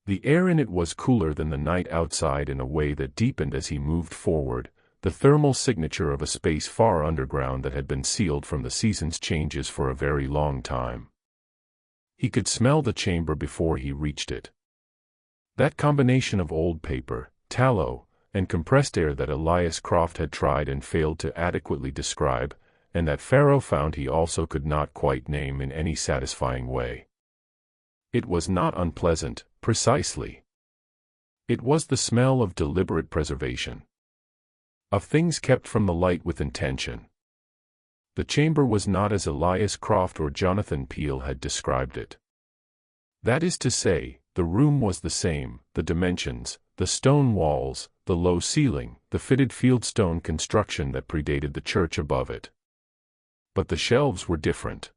The air in it was cooler than the night outside in a way that deepened as he moved forward, the thermal signature of a space far underground that had been sealed from the season's changes for a very long time. He could smell the chamber before he reached it. That combination of old paper, tallow, and compressed air that Elias Croft had tried and failed to adequately describe, and that Farrow found he also could not quite name in any satisfying way. It was not unpleasant, precisely. It was the smell of deliberate preservation. Of things kept from the light with intention. The chamber was not as Elias Croft or Jonathan Peale had described it. That is to say, the room was the same, the dimensions, the stone walls, the low ceiling, the fitted fieldstone construction that predated the church above it. But the shelves were different.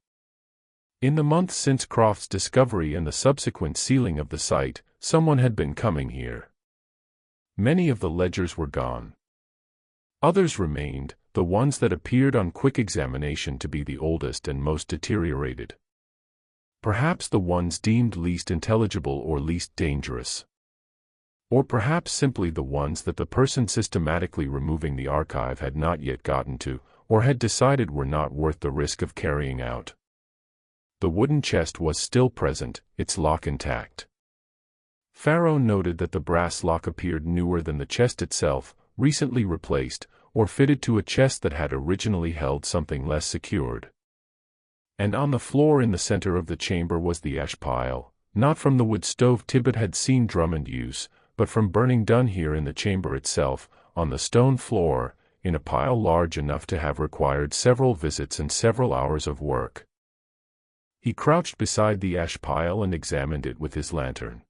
In the months since Croft's discovery and the subsequent sealing of the site, someone had been coming here. Many of the ledgers were gone. Others remained, the ones that appeared on quick examination to be the oldest and most deteriorated. Perhaps the ones deemed least intelligible or least dangerous. Or perhaps simply the ones that the person systematically removing the archive had not yet gotten to, or had decided were not worth the risk of carrying out. The wooden chest was still present, its lock intact. Farrow noted that the brass lock appeared newer than the chest itself, recently replaced, or fitted to a chest that had originally held something less secured. And on the floor in the center of the chamber was the ash pile, not from the wood stove Tibbet had seen Drummond use, but from burning done here in the chamber itself, on the stone floor, in a pile large enough to have required several visits and several hours of work. He crouched beside the ash pile and examined it with his lantern.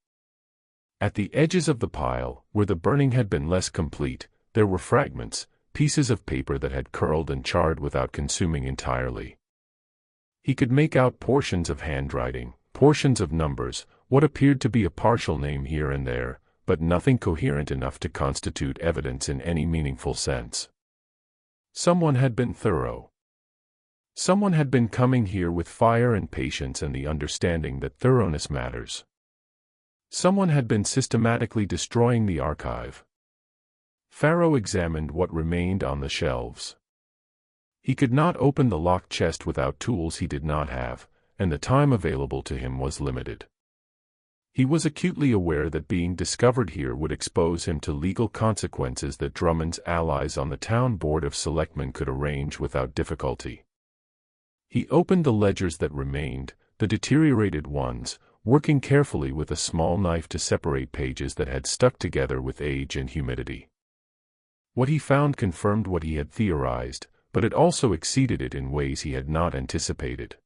At the edges of the pile, where the burning had been less complete, there were fragments, pieces of paper that had curled and charred without consuming entirely. He could make out portions of handwriting, portions of numbers, what appeared to be a partial name here and there, but nothing coherent enough to constitute evidence in any meaningful sense. Someone had been thorough. Someone had been coming here with fire and patience and the understanding that thoroughness matters. Someone had been systematically destroying the archive. Pharaoh examined what remained on the shelves. He could not open the locked chest without tools he did not have, and the time available to him was limited. He was acutely aware that being discovered here would expose him to legal consequences that Drummond's allies on the town board of selectmen could arrange without difficulty. He opened the ledgers that remained, the deteriorated ones, working carefully with a small knife to separate pages that had stuck together with age and humidity. What he found confirmed what he had theorized, but it also exceeded it in ways he had not anticipated.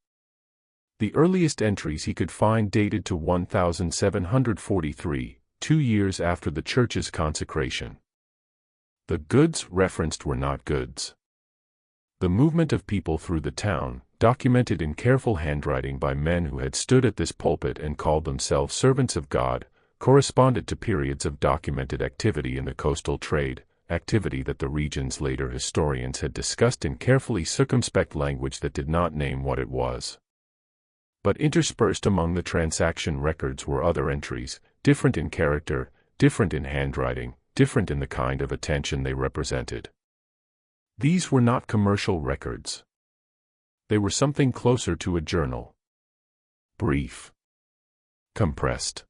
The earliest entries he could find dated to 1743, 2 years after the church's consecration. The goods referenced were not goods. The movement of people through the town, documented in careful handwriting by men who had stood at this pulpit and called themselves servants of God, corresponded to periods of documented activity in the coastal trade, activity that the region's later historians had discussed in carefully circumspect language that did not name what it was. But interspersed among the transaction records were other entries, different in character, different in handwriting, different in the kind of attention they represented. These were not commercial records. They were something closer to a journal. Brief. Compressed.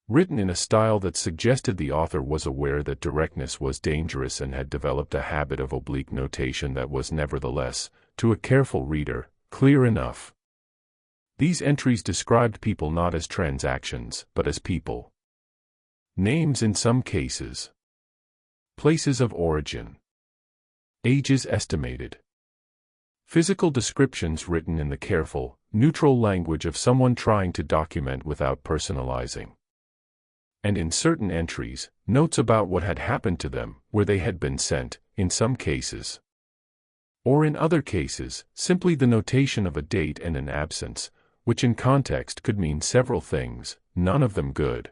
Written in a style that suggested the author was aware that directness was dangerous and had developed a habit of oblique notation that was nevertheless, to a careful reader, clear enough. These entries described people not as transactions, but as people. Names in some cases. Places of origin. Ages estimated. Physical descriptions written in the careful, neutral language of someone trying to document without personalizing. And in certain entries, notes about what had happened to them, where they had been sent, in some cases. Or in other cases, simply the notation of a date and an absence, which in context could mean several things, none of them good.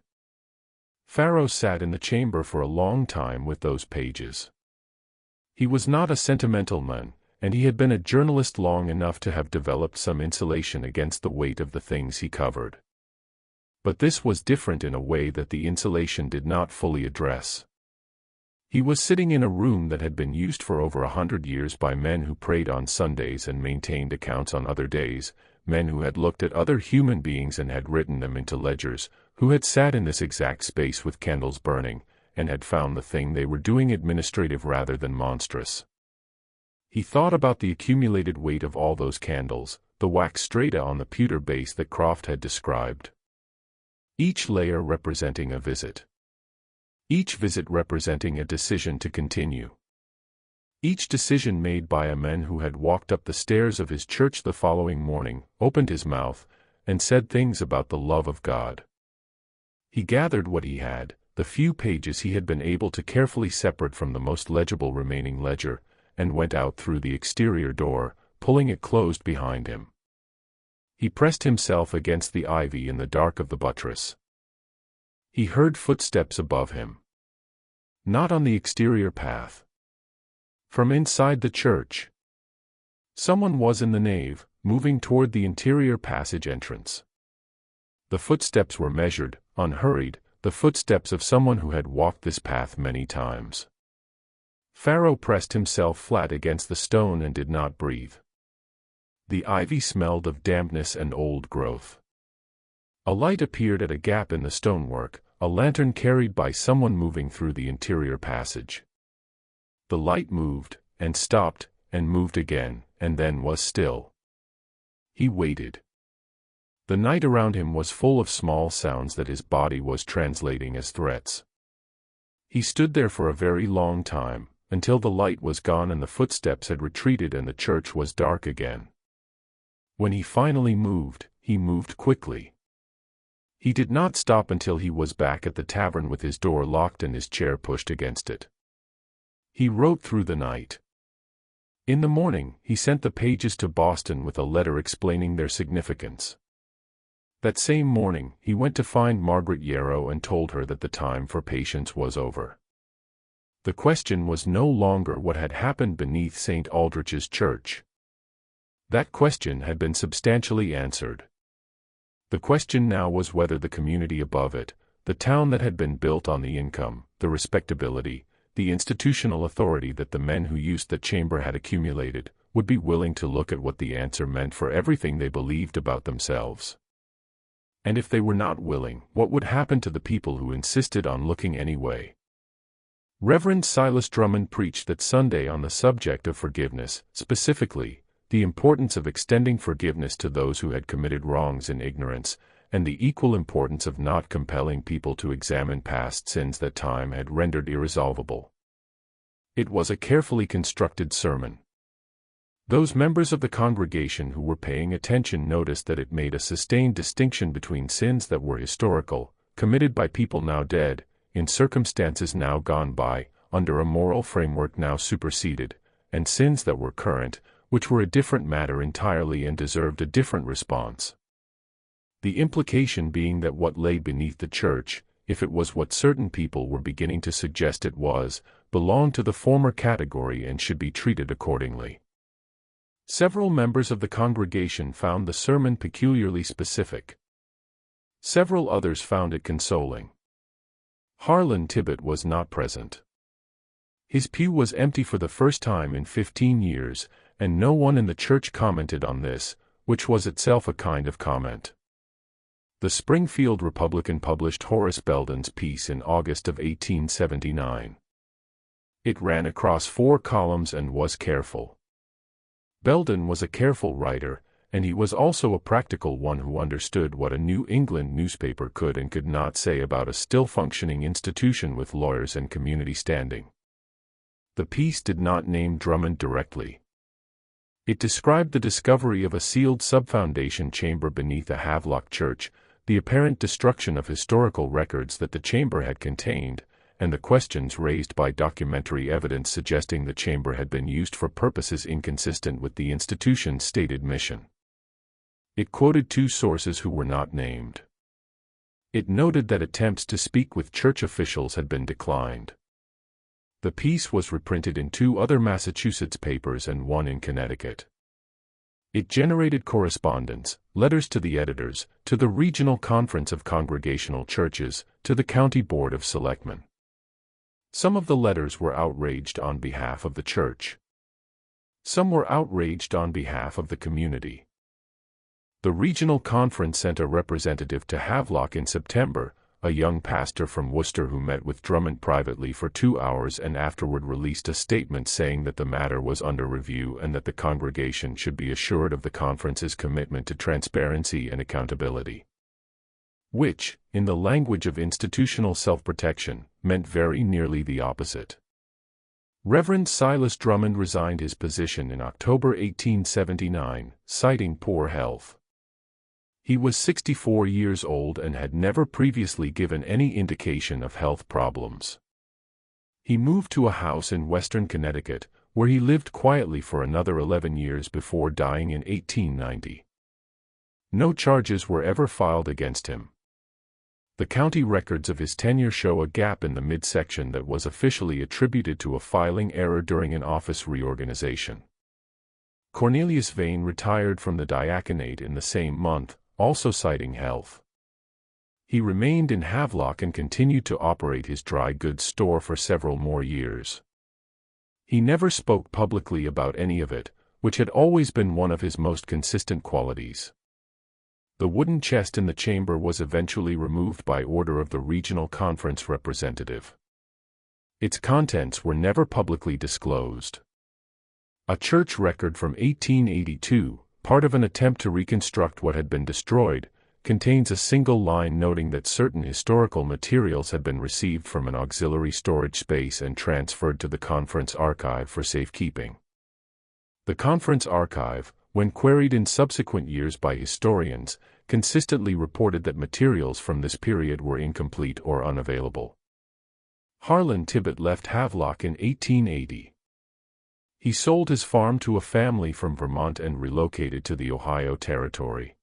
Pharaoh sat in the chamber for a long time with those pages. He was not a sentimental man, and he had been a journalist long enough to have developed some insulation against the weight of the things he covered. But this was different in a way that the insulation did not fully address. He was sitting in a room that had been used for over 100 years by men who prayed on Sundays and maintained accounts on other days, men who had looked at other human beings and had written them into ledgers, who had sat in this exact space with candles burning, and had found the thing they were doing administrative rather than monstrous. He thought about the accumulated weight of all those candles, the wax strata on the pewter base that Croft had described. Each layer representing a visit. Each visit representing a decision to continue. Each decision made by a man who had walked up the stairs of his church the following morning, opened his mouth, and said things about the love of God. He gathered what he had, the few pages he had been able to carefully separate from the most legible remaining ledger, and went out through the exterior door, pulling it closed behind him. He pressed himself against the ivy in the dark of the buttress. He heard footsteps above him. Not on the exterior path. From inside the church. Someone was in the nave, moving toward the interior passage entrance. The footsteps were measured, unhurried, the footsteps of someone who had walked this path many times. Pharaoh pressed himself flat against the stone and did not breathe. The ivy smelled of dampness and old growth. A light appeared at a gap in the stonework, a lantern carried by someone moving through the interior passage. The light moved, and stopped, and moved again, and then was still. He waited. The night around him was full of small sounds that his body was translating as threats. He stood there for a very long time, until the light was gone and the footsteps had retreated and the church was dark again. When he finally moved, he moved quickly. He did not stop until he was back at the tavern with his door locked and his chair pushed against it. He wrote through the night. In the morning, he sent the pages to Boston with a letter explaining their significance. That same morning, he went to find Margaret Yarrow and told her that the time for patience was over. The question was no longer what had happened beneath St. Aldrich's church. That question had been substantially answered. The question now was whether the community above it, the town that had been built on the income, the respectability, the institutional authority that the men who used the chamber had accumulated, would be willing to look at what the answer meant for everything they believed about themselves. And if they were not willing, what would happen to the people who insisted on looking anyway? Reverend Silas Drummond preached that Sunday on the subject of forgiveness, specifically, the importance of extending forgiveness to those who had committed wrongs in ignorance, and the equal importance of not compelling people to examine past sins that time had rendered irresolvable. It was a carefully constructed sermon. Those members of the congregation who were paying attention noticed that it made a sustained distinction between sins that were historical, committed by people now dead, in circumstances now gone by, under a moral framework now superseded, and sins that were current, which were a different matter entirely and deserved a different response. The implication being that what lay beneath the church, if it was what certain people were beginning to suggest it was, belonged to the former category and should be treated accordingly. Several members of the congregation found the sermon peculiarly specific. Several others found it consoling. Harlan Tibbet was not present. His pew was empty for the first time in 15 years, and no one in the church commented on this, which was itself a kind of comment. The Springfield Republican published Horace Belden's piece in August of 1879. It ran across 4 columns and was careful. Belden was a careful writer, and he was also a practical one who understood what a New England newspaper could and could not say about a still-functioning institution with lawyers and community standing. The piece did not name Drummond directly. It described the discovery of a sealed sub-foundation chamber beneath a Havlock church, the apparent destruction of historical records that the chamber had contained, and the questions raised by documentary evidence suggesting the chamber had been used for purposes inconsistent with the institution's stated mission. It quoted 2 sources who were not named. It noted that attempts to speak with church officials had been declined. The piece was reprinted in 2 other Massachusetts papers and 1 in Connecticut. It generated correspondence, letters to the editors, to the Regional Conference of Congregational Churches, to the County Board of Selectmen. Some of the letters were outraged on behalf of the church. Some were outraged on behalf of the community. The Regional Conference sent a representative to Havlock in September, a young pastor from Worcester who met with Drummond privately for 2 hours and afterward released a statement saying that the matter was under review and that the congregation should be assured of the conference's commitment to transparency and accountability. Which, in the language of institutional self-protection, meant very nearly the opposite. Reverend Silas Drummond resigned his position in October 1879, citing poor health. He was 64 years old and had never previously given any indication of health problems. He moved to a house in western Connecticut, where he lived quietly for another 11 years before dying in 1890. No charges were ever filed against him. The county records of his tenure show a gap in the midsection that was officially attributed to a filing error during an office reorganization. Cornelius Vane retired from the diaconate in the same month, also citing health. He remained in Havlock and continued to operate his dry goods store for several more years. He never spoke publicly about any of it, which had always been one of his most consistent qualities. The wooden chest in the chamber was eventually removed by order of the Regional Conference representative. Its contents were never publicly disclosed. A church record from 1882, part of an attempt to reconstruct what had been destroyed, contains a single line noting that certain historical materials had been received from an auxiliary storage space and transferred to the conference archive for safekeeping. The conference archive, when queried in subsequent years by historians, consistently reported that materials from this period were incomplete or unavailable. Harlan Tibbet left Havlock in 1880. He sold his farm to a family from Vermont and relocated to the Ohio Territory.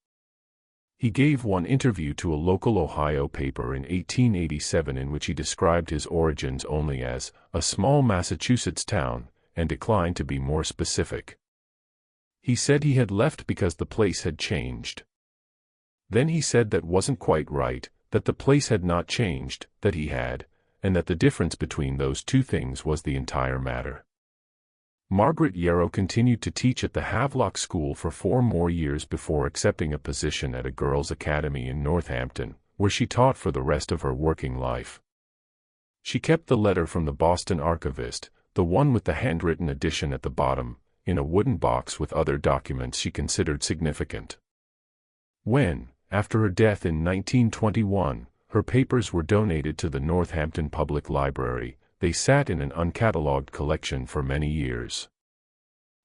He gave one interview to a local Ohio paper in 1887 in which he described his origins only as a small Massachusetts town, and declined to be more specific. He said he had left because the place had changed. Then he said that wasn't quite right, that the place had not changed, that he had, and that the difference between those two things was the entire matter. Margaret Yarrow continued to teach at the Havlock School for 4 more years before accepting a position at a girls' academy in Northampton, where she taught for the rest of her working life. She kept the letter from the Boston archivist, the one with the handwritten addition at the bottom, in a wooden box with other documents she considered significant. When, after her death in 1921, her papers were donated to the Northampton Public Library, they sat in an uncatalogued collection for many years.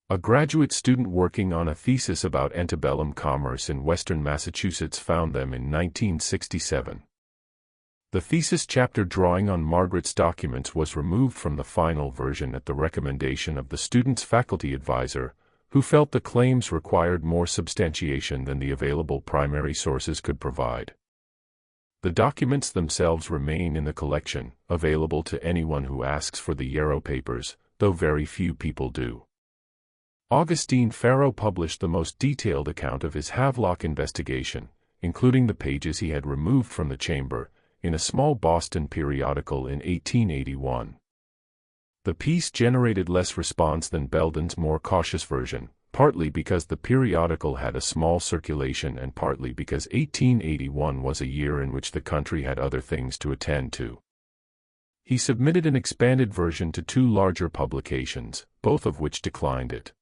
A graduate student working on a thesis about antebellum commerce in western Massachusetts found them in 1967. The thesis chapter drawing on Margaret's documents was removed from the final version at the recommendation of the student's faculty advisor, who felt the claims required more substantiation than the available primary sources could provide. The documents themselves remain in the collection, available to anyone who asks for the Yarrow papers, though very few people do. Augustine Farrow published the most detailed account of his Havlock investigation, including the pages he had removed from the chamber, in a small Boston periodical in 1881. The piece generated less response than Belden's more cautious version, partly because the periodical had a small circulation and partly because 1881 was a year in which the country had other things to attend to. He submitted an expanded version to 2 larger publications, both of which declined it.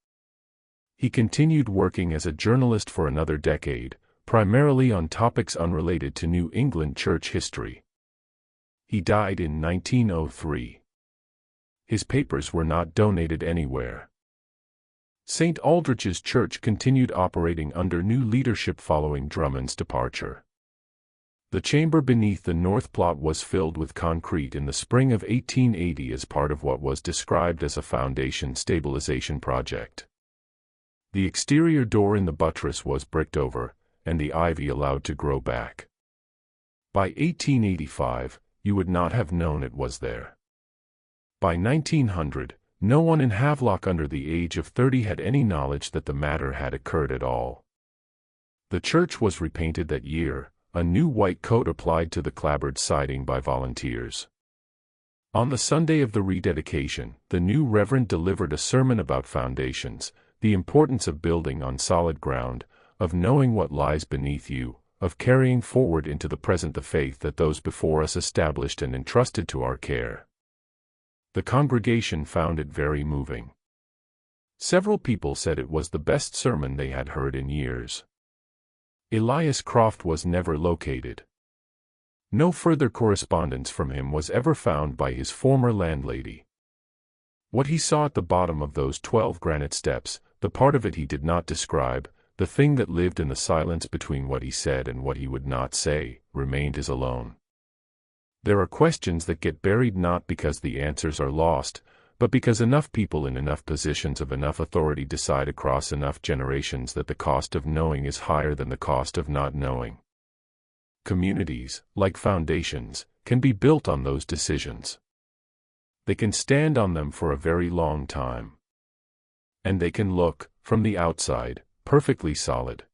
He continued working as a journalist for another decade, primarily on topics unrelated to New England church history. He died in 1903. His papers were not donated anywhere. St. Aldrich's Church continued operating under new leadership following Drummond's departure. The chamber beneath the north plot was filled with concrete in the spring of 1880 as part of what was described as a foundation stabilization project. The exterior door in the buttress was bricked over, and the ivy allowed to grow back. By 1885, you would not have known it was there. By 1900, no one in Havlock under the age of 30 had any knowledge that the matter had occurred at all. The church was repainted that year, a new white coat applied to the clapboard siding by volunteers. On the Sunday of the rededication, the new reverend delivered a sermon about foundations, the importance of building on solid ground, of knowing what lies beneath you, of carrying forward into the present the faith that those before us established and entrusted to our care. The congregation found it very moving. Several people said it was the best sermon they had heard in years. Elias Croft was never located. No further correspondence from him was ever found by his former landlady. What he saw at the bottom of those 12 granite steps, the part of it he did not describe, the thing that lived in the silence between what he said and what he would not say, remained his alone. There are questions that get buried not because the answers are lost, but because enough people in enough positions of enough authority decide across enough generations that the cost of knowing is higher than the cost of not knowing. Communities, like foundations, can be built on those decisions. They can stand on them for a very long time. And they can look, from the outside, perfectly solid.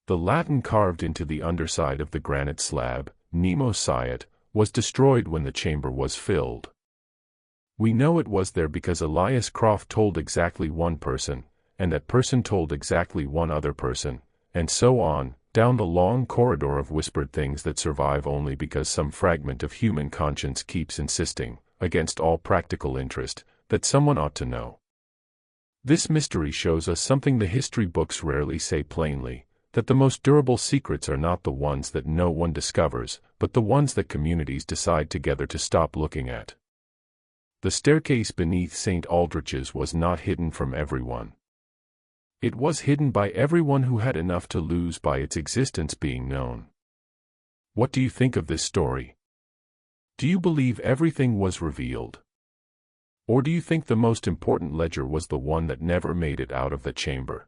The Latin carved into the underside of the granite slab, Nemo Siat, was destroyed when the chamber was filled. We know it was there because Elias Croft told exactly one person, and that person told exactly one other person, and so on, down the long corridor of whispered things that survive only because some fragment of human conscience keeps insisting, against all practical interest, that someone ought to know. This mystery shows us something the history books rarely say plainly, that the most durable secrets are not the ones that no one discovers, but the ones that communities decide together to stop looking at. The staircase beneath St. Aldrich's was not hidden from everyone. It was hidden by everyone who had enough to lose by its existence being known. What do you think of this story? Do you believe everything was revealed? Or do you think the most important ledger was the one that never made it out of the chamber?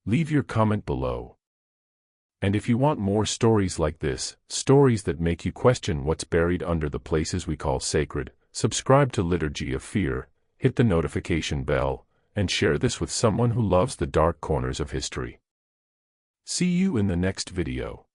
Leave your comment below. And if you want more stories like this, stories that make you question what's buried under the places we call sacred, subscribe to Liturgy of Fear, hit the notification bell, and share this with someone who loves the dark corners of history. See you in the next video.